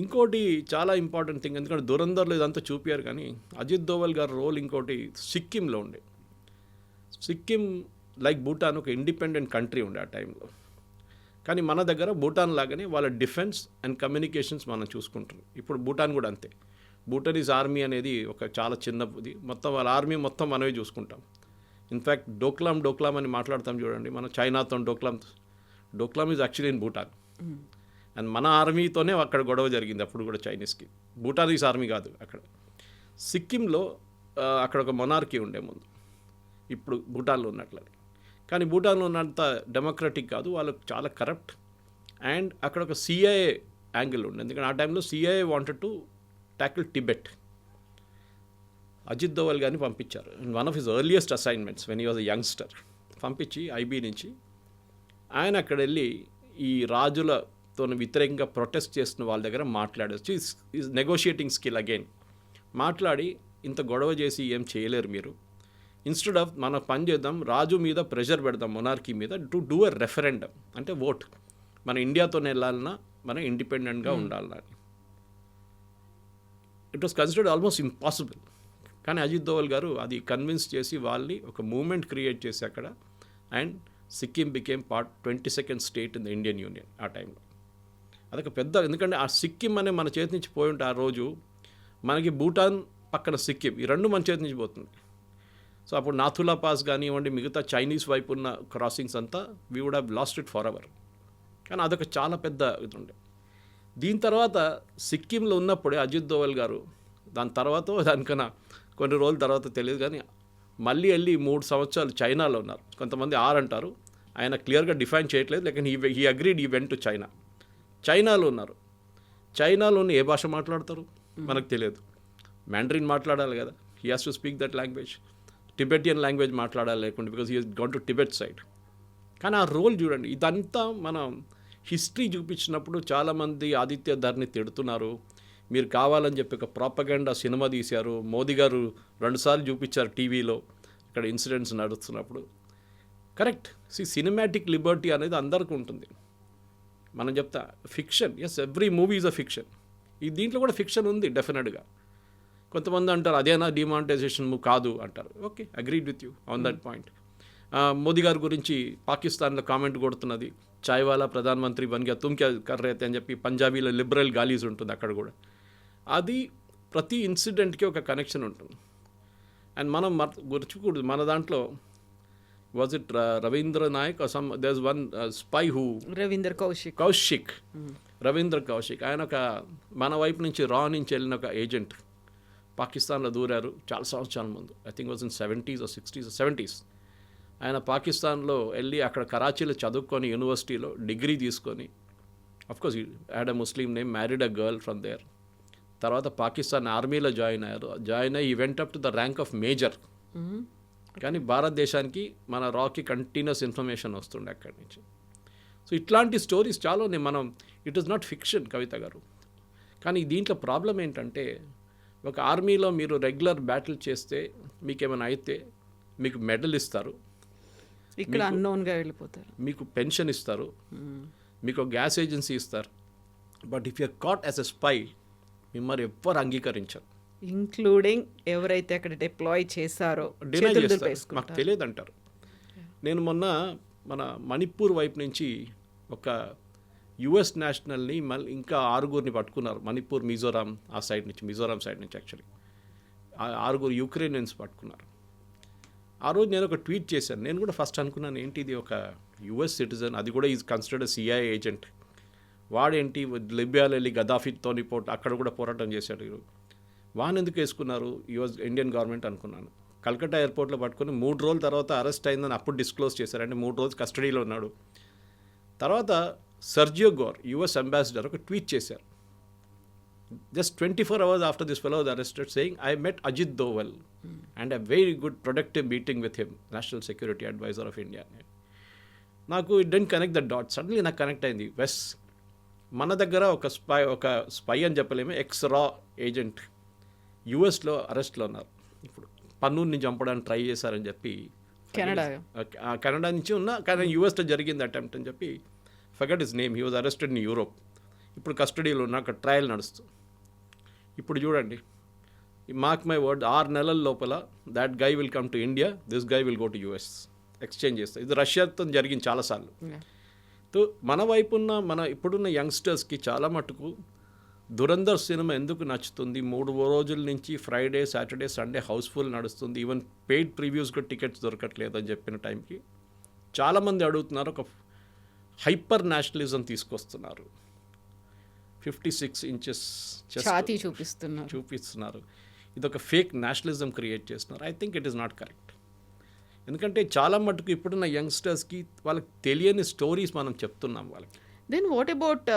Speaker 2: ఇంకోటి చాలా ఇంపార్టెంట్ థింగ్, ఎందుకంటే దురంధర్లో ఇదంతా చూపారు, కానీ అజిత్ దోవల్ గారి రోల్ ఇంకోటి సిక్కింలో ఉండే. సిక్కిం లైక్ భూటాన్ ఒక ఇండిపెండెంట్ కంట్రీ ఉండే ఆ టైంలో. కానీ మన దగ్గర భూటాన్ లాగానే వాళ్ళ డిఫెన్స్ అండ్ కమ్యూనికేషన్స్ మనం చూసుకుంటున్నాం. ఇప్పుడు భూటాన్ కూడా అంతే. భూటానీస్ ఆర్మీ అనేది ఒక చాలా చిన్నది, మొత్తం వాళ్ళ ఆర్మీ మొత్తం మనమే చూసుకుంటాం. ఇన్ఫ్యాక్ట్ డోక్లాం అని మాట్లాడతాం చూడండి, మనం చైనాతో Doklam is actually in Bhutan. And మన ఆర్మీతోనే అక్కడ గొడవ జరిగింది అప్పుడు కూడా చైనీస్కి. భూటానీస్ ఆర్మీ కాదు అక్కడ. సిక్కింలో అక్కడ ఒక మొనార్కీ ఉండే ముందు, ఇప్పుడు భూటాన్లో ఉన్నట్లే. కానీ భూటాన్లో ఉన్నంత డెమోక్రటిక్ కాదు, వాళ్ళకు చాలా కరప్ట్. అండ్ అక్కడ ఒక సిఐఏ యాంగిల్ ఉండే, ఎందుకంటే ఆ టైంలో CIA wanted to tackle Tibet. Ajit Doval గారిని పంపించారు. One of his earliest assignments when he was a youngster పంపించి ఐబీ నుంచి ఆయన అక్కడ వెళ్ళి ఈ రాజులతో వ్యతిరేకంగా ప్రొటెస్ట్ చేస్తున్న వాళ్ళ దగ్గర మాట్లాడచ్చు. Is negotiating skill again. మాట్లాడి ఇంత గొడవ చేసి ఏం చేయలేరు మీరు, ఇన్స్టెడ్ ఆఫ్ మన పని చేద్దాం, రాజు మీద ప్రెషర్ పెడదాం, మొనార్కీ మీద, టు డూ ఎ రెఫరెండం, అంటే ఓట్, మన ఇండియాతోనే వెళ్ళాలన్నా మనం ఇండిపెండెంట్గా ఉండాలన్నా. It was considered almost impossible. కానీ అజిత్ దోవల్ గారు అది కన్విన్స్ చేసి వాళ్ళని ఒక మూమెంట్ క్రియేట్ చేసి అక్కడ, and Sikkim became 22nd state in the Indian union ఆ టైంలో. అదొక పెద్ద, ఎందుకంటే ఆ సిక్కిం అనే మన చేతి నుంచి పోయి ఉంటే ఆ రోజు మనకి భూటాన్ పక్కన సిక్కిం, ఈ రెండు మన చేతి నుంచి పోతుంది. సో అప్పుడు నాథులా పాస్ కానివ్వండి, మిగతా చైనీస్ వైపు ఉన్న క్రాసింగ్స్ అంతా we would have lost it forever. కానీ అదొక చాలా పెద్ద ఇది ఉండే. దీని తర్వాత సిక్కింలో ఉన్నప్పుడే అజిత్ దోవల్ గారు, దాని తర్వాత దానికన్నా కొన్ని రోజుల తర్వాత తెలియదు కానీ మళ్ళీ వెళ్ళి 3 సంవత్సరాలు చైనాలో ఉన్నారు. కొంతమంది 6 అంటారు, ఆయన క్లియర్గా డిఫైన్ చేయట్లేదు. లేకపోతే హీ అగ్రీడ్ ఈ వెంట్ టు చైనాలో ఉన్నారు. చైనాలోని ఏ భాష మాట్లాడతారు మనకు తెలియదు. మ్యాండరిన్ మాట్లాడాలి కదా, he has to speak that language. Tibetan language మాట్లాడాలి లేకుంటే, because he has gone to Tibet side. కానీ ఆ రోల్ చూడండి, ఇదంతా మనం హిస్టరీ చూపించినప్పుడు చాలామంది ఆదిత్య ధర్ని తిడుతున్నారు, మీరు కావాలని చెప్పి ఒక ప్రాపగండా సినిమా తీశారు, మోదీ గారు 2 సార్లు చూపించారు టీవీలో ఇక్కడ ఇన్సిడెంట్స్ నడుస్తున్నప్పుడు. కరెక్ట్, సినిమాటిక్ లిబర్టీ అనేది అందరికీ ఉంటుంది. మనం చెప్తా fiction, yes, every movie is a fiction. ఈ దీంట్లో కూడా ఫిక్షన్ ఉంది డెఫినెట్గా. కొంతమంది అంటారు అదేనా డిమానిటైజేషన్ కాదు అంటారు. Okay, agreed with you on that point. Modi గారి గురించి పాకిస్తాన్లో కామెంట్ కొడుతున్నది, చాయ్ వాలా ప్రధానమంత్రి బన్ గయా తుమ్ క్యా కర్ రహే తే అని చెప్పి పంజాబీలో లిబరల్ గాలీస్ ఉంటుంది అక్కడ కూడా. అది ప్రతి ఇన్సిడెంట్కి ఒక కనెక్షన్ ఉంటుంది. అండ్ మనం గుర్చుకూడదు, మన దాంట్లో was it Ravindra Nayak some there is one spy who
Speaker 1: Ravindra
Speaker 2: Kaushik Ravindra Kaushik, ఆయన ఒక మన వైపు నుంచి నుంచి వెళ్ళిన ఒక ఏజెంట్ పాకిస్తాన్లో దూరారు చాలా సంవత్సరాల ముందు. I think was in 70s or 60s or 70s. ఆయన పాకిస్తాన్లో వెళ్ళి అక్కడ కరాచీలో చదువుకొని యూనివర్సిటీలో డిగ్రీ తీసుకొని, of course had a Muslim name, married a girl from there. తర్వాత పాకిస్తాన్ ఆర్మీలో జాయిన్ అయ్యి he went up to the rank of major. కానీ భారతదేశానికి మన రాకి కంటిన్యూస్ ఇన్ఫర్మేషన్ వస్తుండే అక్కడి నుంచి. సో ఇట్లాంటి స్టోరీస్ చాలా ఉన్నాయి. మనం ఇట్ ఈస్ నాట్ ఫిక్షన్ కవిత గారు. కానీ దీంట్లో ప్రాబ్లం ఏంటంటే, ఒక ఆర్మీలో మీరు రెగ్యులర్ బ్యాటిల్ చేస్తే మీకు ఏమైనా అయితే మీకు మెడల్ ఇస్తారు,
Speaker 1: ఇక్కడ అన్నోన్గా వెళ్ళిపోతారు,
Speaker 2: మీకు పెన్షన్ ఇస్తారు, మీకు గ్యాస్ ఏజెన్సీ ఇస్తారు. But if you are caught as a spy మిమ్మల్ని ఎవ్వరు అంగీకరించరు,
Speaker 1: ఇంక్లూడింగ్ ఎవరైతే అక్కడ డిప్లాయ్ చేశారో
Speaker 2: డినై చేస్తారు, మాకు తెలియదు అంటారు. నేను మొన్న మన మణిపూర్ వైపు నుంచి ఒక యుఎస్ నేషనల్ని మళ్ళీ ఇంకా 6 పట్టుకున్నారు. మణిపూర్ మిజోరాం ఆ సైడ్ నుంచి, మిజోరాం సైడ్ నుంచి యాక్చువల్లీ 6 యుక్రెయినియన్స్ పట్టుకున్నారు. ఆ రోజు నేను ఒక ట్వీట్ చేశాను. నేను కూడా ఫస్ట్ అనుకున్నాను ఏంటి ఇది ఒక యుఎస్ సిటిజన్, అది కూడా ఈజ్ కన్సిడర్డ్ సిఐఏ ఏజెంట్, వాడేంటి లిబియాలో వెళ్ళి గదాఫీతో అక్కడ కూడా పోరాటం చేశాడు, వాన్ ఎందుకు వేసుకున్నారు యుఎస్ ఇండియన్ గవర్నమెంట్ అనుకున్నాను. కల్కట్టా ఎయిర్పోర్ట్లో పట్టుకుని 3 రోజుల తర్వాత అరెస్ట్ అయిందని అప్పుడు డిస్క్లోజ్ చేశారు. అంటే 3 రోజులు కస్టడీలో ఉన్నాడు. తర్వాత సర్జియో గోర్ యుఎస్ అంబాసిడర్ ఒక ట్వీట్ చేశారు, just 24 hours after this fellow was arrested, saying, I met Ajit Doval and a very good productive meeting with him, National Security Advisor of India. నాకు it didn't connect the dot. Suddenly నాకు కనెక్ట్ అయింది. మన దగ్గర ఒక స్పై అని చెప్పలేము, ఎక్స్ రా ఏజెంట్ యుఎస్లో అరెస్ట్లో ఉన్నారు. ఇప్పుడు పన్నూర్ని చంపడానికి ట్రై చేశారని చెప్పి కెనడా నుంచి కానీ యుఎస్లో జరిగింది అటెంప్ట్ అని చెప్పి, forgot his name, he was arrested in Europe. ఇప్పుడు కస్టడీలో ఉన్న అక్కడ ట్రయల్ నడుస్తుంది. ఇప్పుడు చూడండి, మార్క్ మై వర్డ్, 6 నెలల లోపల that guy will come to India, this guy will go to US, exchange చేస్తారు. ఇది రష్యాతో జరిగింది చాలాసార్లు. సో మన వైపున్న ఇప్పుడున్న యంగ్స్టర్స్కి చాలా మటుకు దురంధర్ సినిమా ఎందుకు నచ్చుతుంది, 3 రోజుల నుంచి ఫ్రైడే సాటర్డే సండే హౌస్ఫుల్ నడుస్తుంది, ఈవెన్ పెయిడ్ ప్రివ్యూస్కి టికెట్స్ దొరకట్లేదు అని చెప్పిన టైంకి చాలామంది అడుగుతున్నారు, ఒక హైపర్ నేషనలిజం తీసుకొస్తున్నారు, 56 inches
Speaker 1: ఛాతీ
Speaker 2: చూపిస్తున్నారు, ఇది ఒక ఫేక్ నేషనలిజం క్రియేట్ చేస్తున్నారు. I think it is not correct. ఎందుకంటే చాలా మటుకు ఇప్పుడున్న యంగ్స్టర్స్కి వాళ్ళకి తెలియని స్టోరీస్ మనం చెప్తున్నాం వాళ్ళకి.
Speaker 1: Then what about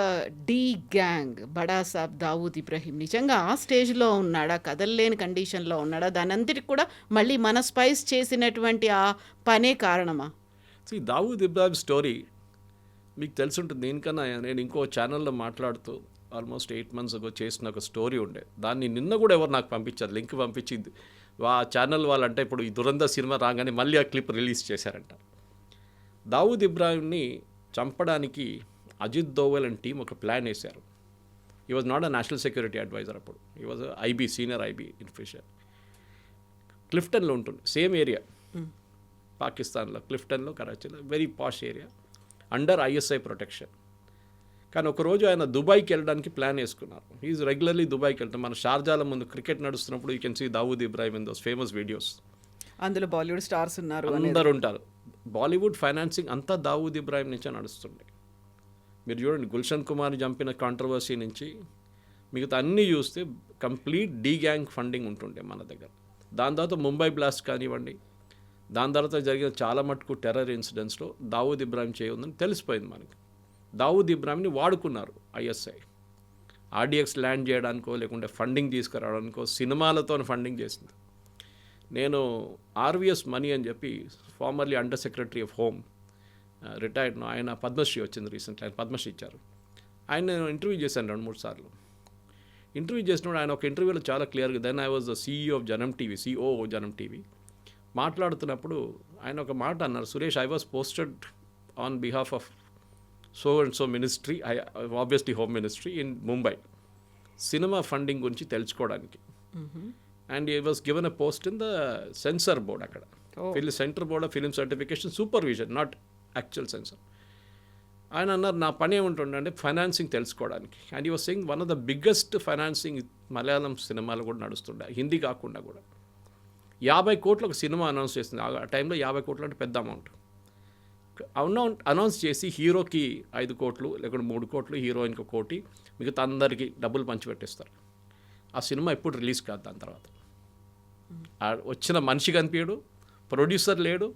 Speaker 1: D gang, Bada Saab Dawood Ibrahim నిజంగా ఆ స్టేజ్లో ఉన్నాడా, కదలలేని కండిషన్లో ఉన్నాడా, దాని అంతటికి కూడా మళ్ళీ మన స్పైస్ చేసినటువంటి ఆ పనే కారణమా?
Speaker 2: దావూద్ ఇబ్రాహిం స్టోరీ మీకు తెలిసి ఉంటుంది. దీనికన్నా నేను ఇంకో ఛానల్లో మాట్లాడుతూ ఆల్మోస్ట్ 8 months ago చేసిన ఒక స్టోరీ ఉండే, దాన్ని నిన్న కూడా ఎవరు నాకు పంపించారు, లింక్ పంపించింది ఆ ఛానల్ వాళ్ళంటే ఇప్పుడు ఈ దురంధర్ సినిమా రాగానే మళ్ళీ ఆ క్లిప్ రిలీజ్ చేశారంట. దావూద్ ఇబ్రాహింని చంపడానికి అజిత్ దోవల్ అండ్ టీం ఒక ప్లాన్ వేశారు. He was not a national security adviser, అప్పుడు he was IB, senior IB officer. క్లిఫ్టన్లో ఉంటుంది, సేమ్ ఏరియా పాకిస్తాన్లో, క్లిఫ్టన్లో, కరాచీలో, very posh area, under ISI protection. కానీ ఒకరోజు ఆయన దుబాయ్కి వెళ్ళడానికి ప్లాన్ వేసుకున్నారు. ఈజ్ రెగ్యులర్లీ దుబాయ్కి వెళ్తాం. మన షార్జాల ముందు క్రికెట్ నడుస్తున్నప్పుడు you can see Dawood Ibrahim in those famous videos.
Speaker 1: అందులో బాలీవుడ్ స్టార్స్ ఉన్నారు,
Speaker 2: అందరు ఉంటారు. బాలీవుడ్ ఫైనాన్సింగ్ అంతా దావూద్ ఇబ్రాహిం నుంచే నడుస్తుండే. మీరు చూడండి, గుల్షన్ కుమార్ చంపిన కాంట్రవర్సీ నుంచి మిగతా అన్నీ చూస్తే కంప్లీట్ డీ గ్యాంగ్ ఫండింగ్ ఉంటుండే మన దగ్గర. దాని తర్వాత ముంబై బ్లాస్ట్ కానివ్వండి, దాని తర్వాత జరిగిన చాలా మటుకు టెర్రర్ ఇన్సిడెంట్స్లో దావూద్ ఇబ్రాహిం చేయఉందని తెలిసిపోయింది మనకి. దావూద్ ఇబ్రాహింని వాడుకున్నారు ఐఎస్ఐ, ఆర్డిఎక్స్ ల్యాండ్ చేయడానికో లేకుంటే ఫండింగ్ తీసుకురావడానికో, సినిమాలతో ఫండింగ్ చేసింది. నేను ఆర్విఎస్ మనీ అని చెప్పి formerly under secretary of home, retired, ఆయన పద్మశ్రీ వచ్చింది రీసెంట్లీ, ఆయన పద్మశ్రీ ఇచ్చారు. ఆయన నేను ఇంటర్వ్యూ చేశాను 2-3 సార్లు. ఇంటర్వ్యూ చేసినప్పుడు ఆయన ఒక ఇంటర్వ్యూలో చాలా క్లియర్గా, then I was the CEO of Janam TV, CEO Janam TV, మాట్లాడుతున్నప్పుడు ఆయన ఒక మాట అన్నారు, Suresh, I was posted on behalf of so and so ministry, obviously home ministry in Mumbai, cinema funding గురించి తెలుసుకోవడానికి. And he was given a post in the censor board, అక్కడ centre board of film certification supervision, not actual censor. ఆయన అన్నారు నా పని ఏముంటుండే అంటే ఫైనాన్సింగ్ తెలుసుకోవడానికి. And he was saying one of the biggest financing Malayalam సినిమాలు కూడా నడుస్తుండే, హిందీ కాకుండా కూడా. 50 కోట్లు ఒక సినిమా అనౌన్స్ చేస్తుంది. ఆ టైంలో 50 కోట్లు అంటే పెద్ద అమౌంట్. అనౌన్స్ చేసి హీరోకి 5 కోట్లు లేకుంటే 3 కోట్లు, హీరోయిన్కి 1 కోటి, మిగతా అందరికీ డబ్బులు పంచిపెట్టేస్తారు. ఆ సినిమా ఎప్పుడు రిలీజ్ కాదు. దాని తర్వాత వచ్చిన మనిషి కనిపించడు, ప్రొడ్యూసర్ లేడు,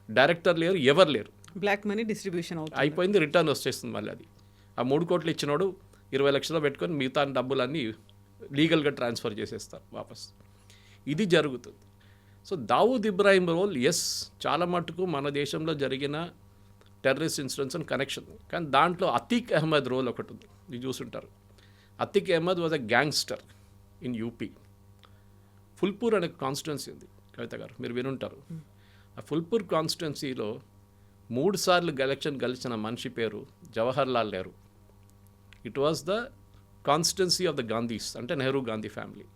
Speaker 2: డైరెక్టర్ లేరు, ఎవరు లేరు.
Speaker 1: బ్లాక్ మనీ డిస్ట్రిబ్యూషన్
Speaker 2: అయిపోయింది, రిటర్న్ వచ్చేస్తుంది మళ్ళీ అది. ఆ 3 కోట్లు ఇచ్చినోడు 20 లక్షలు పెట్టుకొని మిగతా డబ్బులన్నీ లీగల్గా ట్రాన్స్ఫర్ చేసేస్తారు వాపస్. ఇది జరుగుతుంది. సో దావూద్ ఇబ్రాహిం రోల్ చాలా మటుకు మన దేశంలో జరిగిన టెర్రరిస్ట్ ఇన్సిడెంట్స్ అండ్ కనెక్షన్. కానీ దాంట్లో అతీక్ అహ్మద్ రోల్ ఒకటి ఉంది, ఇది చూసుంటారు. Atiq Ahmed was a gangster in UP. Phulpur అనే కాన్స్టిట్యున్సీ ఉంది కవిత గారు, మీరు వినుంటారు. ఆ ఫుల్పూర్ కాన్స్టిట్యున్సీలో 3 సార్లు ఎలక్షన్ గెలిచిన మనిషి పేరు Jawahar Lal Nehru. It was the constituency of the Gandhis, అంటే నెహ్రూ గాంధీ ఫ్యామిలీ.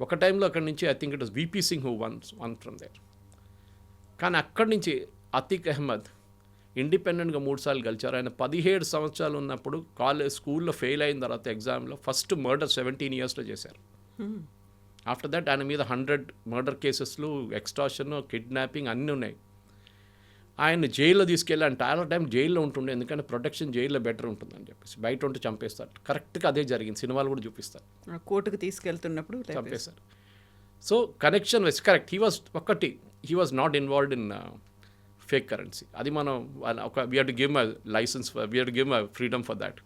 Speaker 2: ఒక టైంలో అక్కడి నుంచి I think it was VP Singh who won from there. కానీ అక్కడి నుంచి అతీక్ అహ్మద్ ఇండిపెండెంట్గా 3 సార్లు గెలిచారు. ఆయన 17 సంవత్సరాలు ఉన్నప్పుడు స్కూల్లో ఫెయిల్ అయిన తర్వాత ఎగ్జామ్లో ఫస్ట్ మర్డర్ 17 ఇయర్స్లో చేశారు. ఆఫ్టర్ దట్ ఆయన మీద 100 మర్డర్ కేసెస్లు, ఎక్స్టార్షన్, కిడ్నాపింగ్ అన్నీ ఉన్నాయి. ఆయన జైల్లో తీసుకెళ్ళి ఆయన చాలా టైం జైల్లో ఉంటుండే, ఎందుకంటే ప్రొటెక్షన్ జైల్లో బెటర్ ఉంటుందని చెప్పేసి. బయట ఉంటే చంపేస్తారు. కరెక్ట్గా అదే జరిగింది, సినిమాలు కూడా చూపిస్తారు.
Speaker 1: కోర్టుకు తీసుకెళ్తున్నప్పుడు
Speaker 2: చంపేశారు. So connection was correct. He was not involved in fake currency. అది మనం we have to give a licence, we have to give a freedom for that.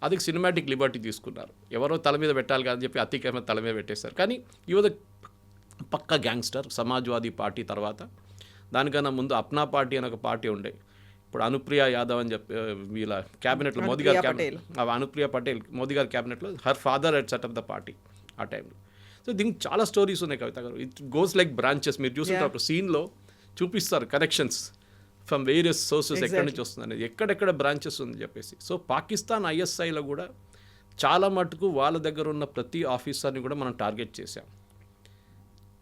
Speaker 2: అది సినిమాటిక్ లిబర్టీ తీసుకున్నారు. ఎవరో తల మీద పెట్టాలి కాదని చెప్పి అతీక్ అహ్మద్ తల మీద పెట్టేశారు. కానీ ఈ వాజ్ పక్కా గ్యాంగ్స్టర్. సమాజ్వాదీ పార్టీ తర్వాత, దానికన్నా ముందు అప్నా పార్టీ అని ఒక పార్టీ ఉండే. ఇప్పుడు అనుప్రియ యాదవ్ అని చెప్పి వీళ్ళ క్యాబినెట్లో, మోదీ గారి క్యాబినెట్, అనుప్రియ పటేల్ మోదీ గారి క్యాబినెట్లో, her father head set up the party ఆ టైంలో. సో దీనికి చాలా స్టోరీస్ ఉన్నాయి కవిత గారు. It goes like branches. మీరు చూసినప్పుడు సీన్లో చూపిస్తారు కనెక్షన్స్ ఫ్రమ్ వేరియస్ సోర్సెస్, ఎక్కడి నుంచి వస్తుంది అనేది, ఎక్కడెక్కడ బ్రాంచెస్ ఉంది చెప్పేసి. సో పాకిస్తాన్ ఐఎస్ఐలో కూడా చాలా మటుకు వాళ్ళ దగ్గర ఉన్న ప్రతి ఆఫీసర్ని కూడా మనం టార్గెట్ చేశాం.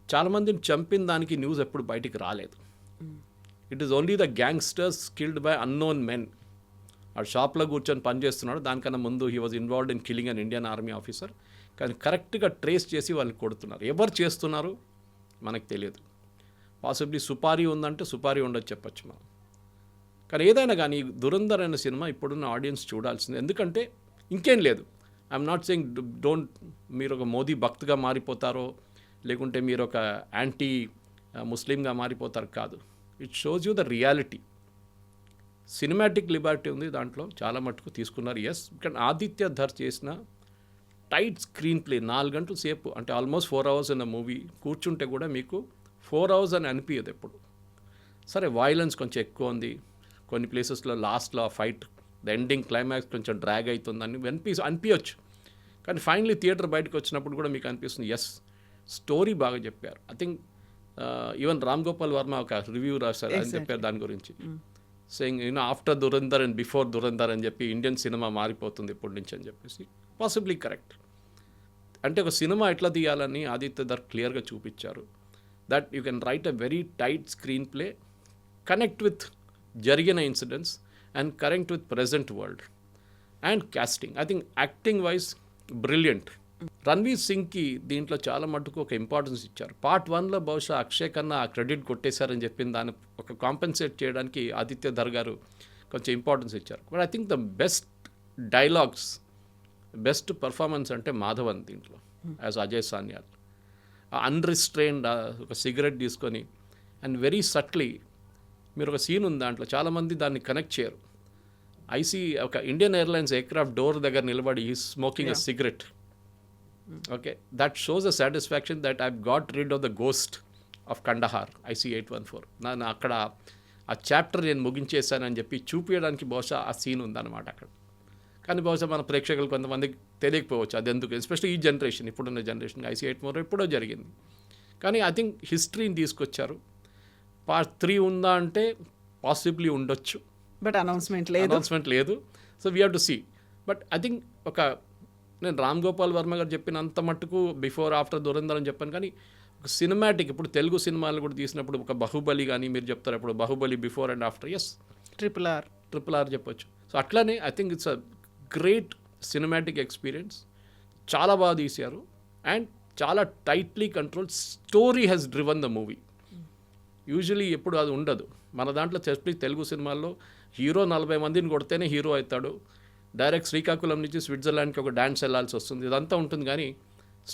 Speaker 2: చాలామందిని చంపిన దానికి న్యూస్ ఎప్పుడు బయటికి రాలేదు. It is only the gangsters killed by unknown men. ఆ షాప్లో కూర్చొని పనిచేస్తున్నాడు, దానికన్నా ముందు he was involved in killing an Indian army officer. కానీ కరెక్ట్గా ట్రేస్ చేసి వాళ్ళని కొడుతున్నారు. ఎవరు చేస్తున్నారు మనకు తెలియదు. పాసిబ్లీ సుపారీ ఉందంటే సుపారీ ఉండొచ్చు చెప్పచ్చు మనం. కానీ ఏదైనా కానీ దురంధర్ అనే సినిమా ఇప్పుడున్న ఆడియన్స్ చూడాల్సింది. ఎందుకంటే ఇంకేం లేదు, ఐఎమ్ నాట్ సెయింగ్ డోంట్, మీరు ఒక మోదీ భక్తుగా మారిపోతారో లేకుంటే మీరు ఒక యాంటీ ముస్లింగా మారిపోతారు కాదు. It shows you the reality. Cinematic Liberty ఉంది దాంట్లో, చాలా మటుకు తీసుకున్నారు. కానీ ఆదిత్య ధర్ చేసిన టైట్ స్క్రీన్ ప్లే, 4 గంటల సేపు, అంటే ఆల్మోస్ట్ 4 అవర్స్ ఇన్ మూవీ కూర్చుంటే కూడా మీకు 4 అవర్స్ అని అనిపించదు ఎప్పుడు. సరే వైలెన్స్ కొంచెం ఎక్కువ ఉంది, కొన్ని ప్లేసెస్లో లాస్ట్లో ఆ ఫైట్, ద ఎండింగ్ క్లైమాక్స్ కొంచెం డ్రాగ్ అవుతుందని అనిపించవచ్చు. కానీ ఫైనలీ థియేటర్ బయటకు వచ్చినప్పుడు కూడా మీకు అనిపిస్తుంది స్టోరీ బాగా చెప్పారు. I think even Ram Gopal Varma ఒక రివ్యూ రాశారు, అని చెప్పారు దాని గురించి. Saying after Dhurandhar and before Dhurandhar అని చెప్పి ఇండియన్ సినిమా మారిపోతుంది ఇప్పటి నుంచి అని చెప్పేసి. Possibly correct. అంటే ఒక సినిమా ఎట్లా తీయాలని ఆదిత్య ధర్ క్లియర్గా చూపించారు. That you can write a very tight screenplay, connect with జరిగిన incidents and connect with present world. And casting, I think acting wise brilliant. Ranveer సింగ్కి దీంట్లో చాలా మటుకు ఒక ఇంపార్టెన్స్ ఇచ్చారు. పార్ట్ 1లో బహుశా అక్షయ్ కన్నా ఆ క్రెడిట్ కొట్టేశారని చెప్పిన దాన్ని ఒక కాంపెన్సేట్ చేయడానికి ఆదిత్య ధర్ గారు కొంచెం ఇంపార్టెన్స్ ఇచ్చారు. But I think the best dialogues, best performance అంటే మాధవన్ దీంట్లో యాజ్ అజయ్ సాన్యాల్. అన్రిస్ట్రైన్డ్ ఒక సిగరెట్ తీసుకొని అండ్ వెరీ సట్లీ, మీరు ఒక సీన్ ఉంది దాంట్లో, చాలామంది దాన్ని కనెక్ట్ చేయరు. ఒక ఇండియన్ ఎయిర్లైన్స్ ఎయిర్క్రాఫ్ట్ డోర్ దగ్గర నిలబడి ఈ smoking a cigarette. Okay, that shows a satisfaction that I got rid of the ghost of Kandahar IC-814. నేను అక్కడ ఆ చాప్టర్ నేను ముగించేశానని చెప్పి చూపించడానికి బహుశా ఆ సీన్ ఉందన్నమాట అక్కడ. కానీ బహుశా మన ప్రేక్షకులు కొంతమందికి తెలియకపోవచ్చు అది ఎందుకు, ఎస్పెషల్లీ ఈ జనరేషన్, ఇప్పుడున్న జనరేషన్. IC-814 ఎప్పుడో జరిగింది. కానీ ఐ థింక్ హిస్టరీని తీసుకొచ్చారు. పార్ట్ 3 ఉందా అంటే పాసిబ్లీ ఉండొచ్చు,
Speaker 1: బట్ అనౌన్స్మెంట్
Speaker 2: లేదు. So we have to see. But I think నేను రామ్ గోపాల్ వర్మ గారు చెప్పినంత మట్టుకు బిఫోర్ ఆఫ్టర్ దురంధర్ అని చెప్పాను. కానీ ఒక సినిమాటిక్, ఇప్పుడు తెలుగు సినిమాలు కూడా తీసినప్పుడు ఒక బాహుబలి కానీ మీరు చెప్తారు, ఇప్పుడు Baahubali before and after. Triple R చెప్పొచ్చు. సో అట్లానే I think it's a great cinematic experience. చాలా బాగా తీశారు అండ్ చాలా tightly control. Story has driven the movie. Usually ఎప్పుడు అది ఉండదు మన దాంట్లో. ఎస్పెషల్లీ తెలుగు సినిమాల్లో హీరో 40 మందిని కొడితేనే హీరో అవుతాడు. డైరెక్ట్ శ్రీకాకుళం నుంచి స్విట్జర్లాండ్కి ఒక డాన్స్ వెళ్ళాల్సి వస్తుంది, ఇదంతా ఉంటుంది. కానీ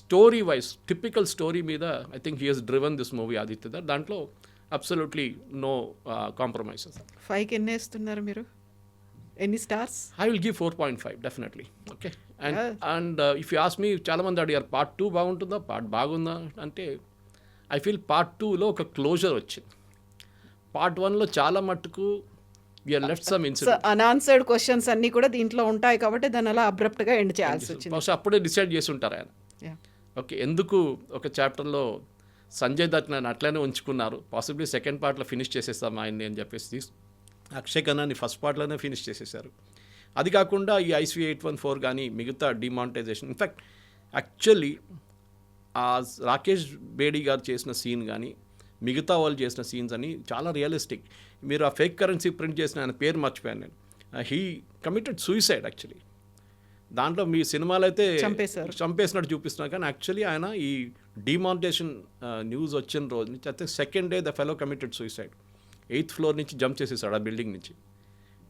Speaker 2: స్టోరీ వైజ్ టిపికల్ స్టోరీ మీద I think he has driven this movie Aditya. దాంట్లో అబ్సల్యూట్లీ నో కాంప్రమైజెస్.
Speaker 1: 5కి ఎన్ని వేస్తున్నారు మీరు? ఎన్ని stars?
Speaker 2: I will give 4.5 definitely. Okay. And if you ask me, చాలామంది అడిగారు పార్ట్ 2 బాగుంటుందా, పార్ట్ బాగుందా అంటే ఐ ఫీల్ పార్ట్ 2లో ఒక క్లోజర్ వచ్చింది. పార్ట్ 1లో చాలా మట్టుకు we are left some incident.
Speaker 1: Unanswered questions అన్నీ కూడా దీంట్లో ఉంటాయి కాబట్టి దాన్ని అలా అబ్రప్ట్గా ఎండ్ చేయాల్సి వచ్చింది.
Speaker 2: బహుశా అప్పుడే డిసైడ్ చేసి ఉంటారు ఆయన. ఓకే, ఎందుకు ఒక చాప్టర్లో సంజయ్ దత్ నన్ను అట్లనే ఉంచుకున్నారు, పాసిబ్లీ సెకండ్ పార్ట్లో ఫినిష్ చేసేస్తాం ఆయన్ని అని చెప్పేసి అక్షయ్ ఖన్నాని ఫస్ట్ పార్ట్లోనే ఫినిష్ చేసేసారు. అది కాకుండా ఈ IC 814 కానీ మిగతా డిమానిటైజేషన్, ఇన్ఫ్యాక్ట్ యాక్చువల్లీ ఆ రాకేష్ బేడీ గారు చేసిన సీన్ కానీ మిగతా వాళ్ళు చేసిన సీన్స్ అని చాలా రియలిస్టిక్. మీరు ఆ ఫేక్ కరెన్సీ ప్రింట్ చేసిన ఆయన పేరు మర్చిపోయాను నేను. He committed suicide actually. దాంట్లో మీ సినిమాలో అయితే చంపేసినట్టు చూపిస్తున్నారు, కానీ యాక్చువల్లీ ఆయన ఈ డిమానిటైజేషన్ న్యూస్ వచ్చిన రోజు నుంచి అయితే second day the fellow committed suicide. 8th floor నుంచి జంప్ చేసేసాడు ఆ బిల్డింగ్ నుంచి.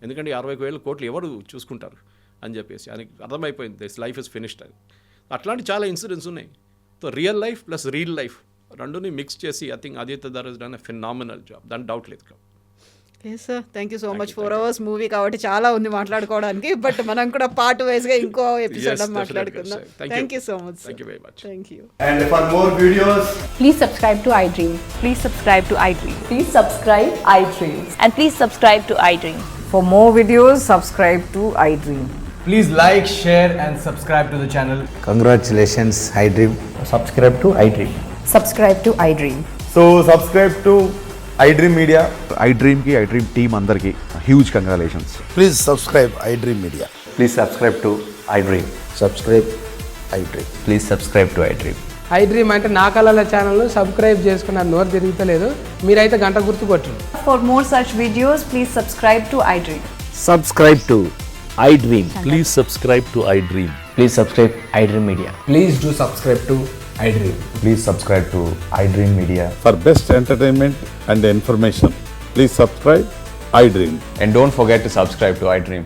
Speaker 2: ఎందుకంటే 60,000 కోట్లు ఎవరు చూసుకుంటారు అని చెప్పేసి ఆయనకి అర్థమైపోయింది, దిస్ లైఫ్ ఇస్ ఫినిష్డ్ అని. అట్లాంటి చాలా ఇన్సిడెంట్స్ ఉన్నాయి. So real life plus real life రెండుని మిక్స్ చేసి I think Aditya Dhar has done a phenomenal job, దాని డౌట్ లేదు.
Speaker 1: Sir thank you so much. 4 hours movie కాబట్టి చాలా ఉంది మాట్లాడుకోవడానికి, బట్ మనం కూడా పార్ట్ వైజ్గా ఇంకో ఎపిసోడ్ మాట్లాడుకుందాం. Thank you so much.
Speaker 2: Thank you very much.
Speaker 1: Thank you.
Speaker 3: And for more videos,
Speaker 4: Please subscribe to iDream.
Speaker 5: Please subscribe to iDream.
Speaker 4: Please subscribe iDream.
Speaker 5: And please subscribe to iDream.
Speaker 6: For more videos, subscribe to iDream.
Speaker 3: please like, share and subscribe to the channel.
Speaker 7: Congratulations, iDream.
Speaker 8: Subscribe to iDream.
Speaker 4: Subscribe to iDream.
Speaker 8: So subscribe to iDream Media.
Speaker 9: iDream ki iDream team andarki huge congratulations.
Speaker 7: Please subscribe iDream Media.
Speaker 8: Please subscribe to iDream.
Speaker 7: Subscribe iDream.
Speaker 8: Please subscribe to iDream.
Speaker 6: iDream అంటే నా కళల ఛానల్ సబ్స్క్రైబ్ చేసుకున్న నోరు తిరుగుతలేదు, మీరైతే గంట గుర్తు కొట్టండి.
Speaker 4: For more such videos, please subscribe to iDream.
Speaker 7: Subscribe to iDream.
Speaker 10: Please subscribe to iDream.
Speaker 8: Please subscribe iDream Media.
Speaker 3: Please do subscribe to iDream.
Speaker 8: Please subscribe to iDream Media.
Speaker 9: For best entertainment and information, please subscribe iDream.
Speaker 8: And don't forget to subscribe to iDream.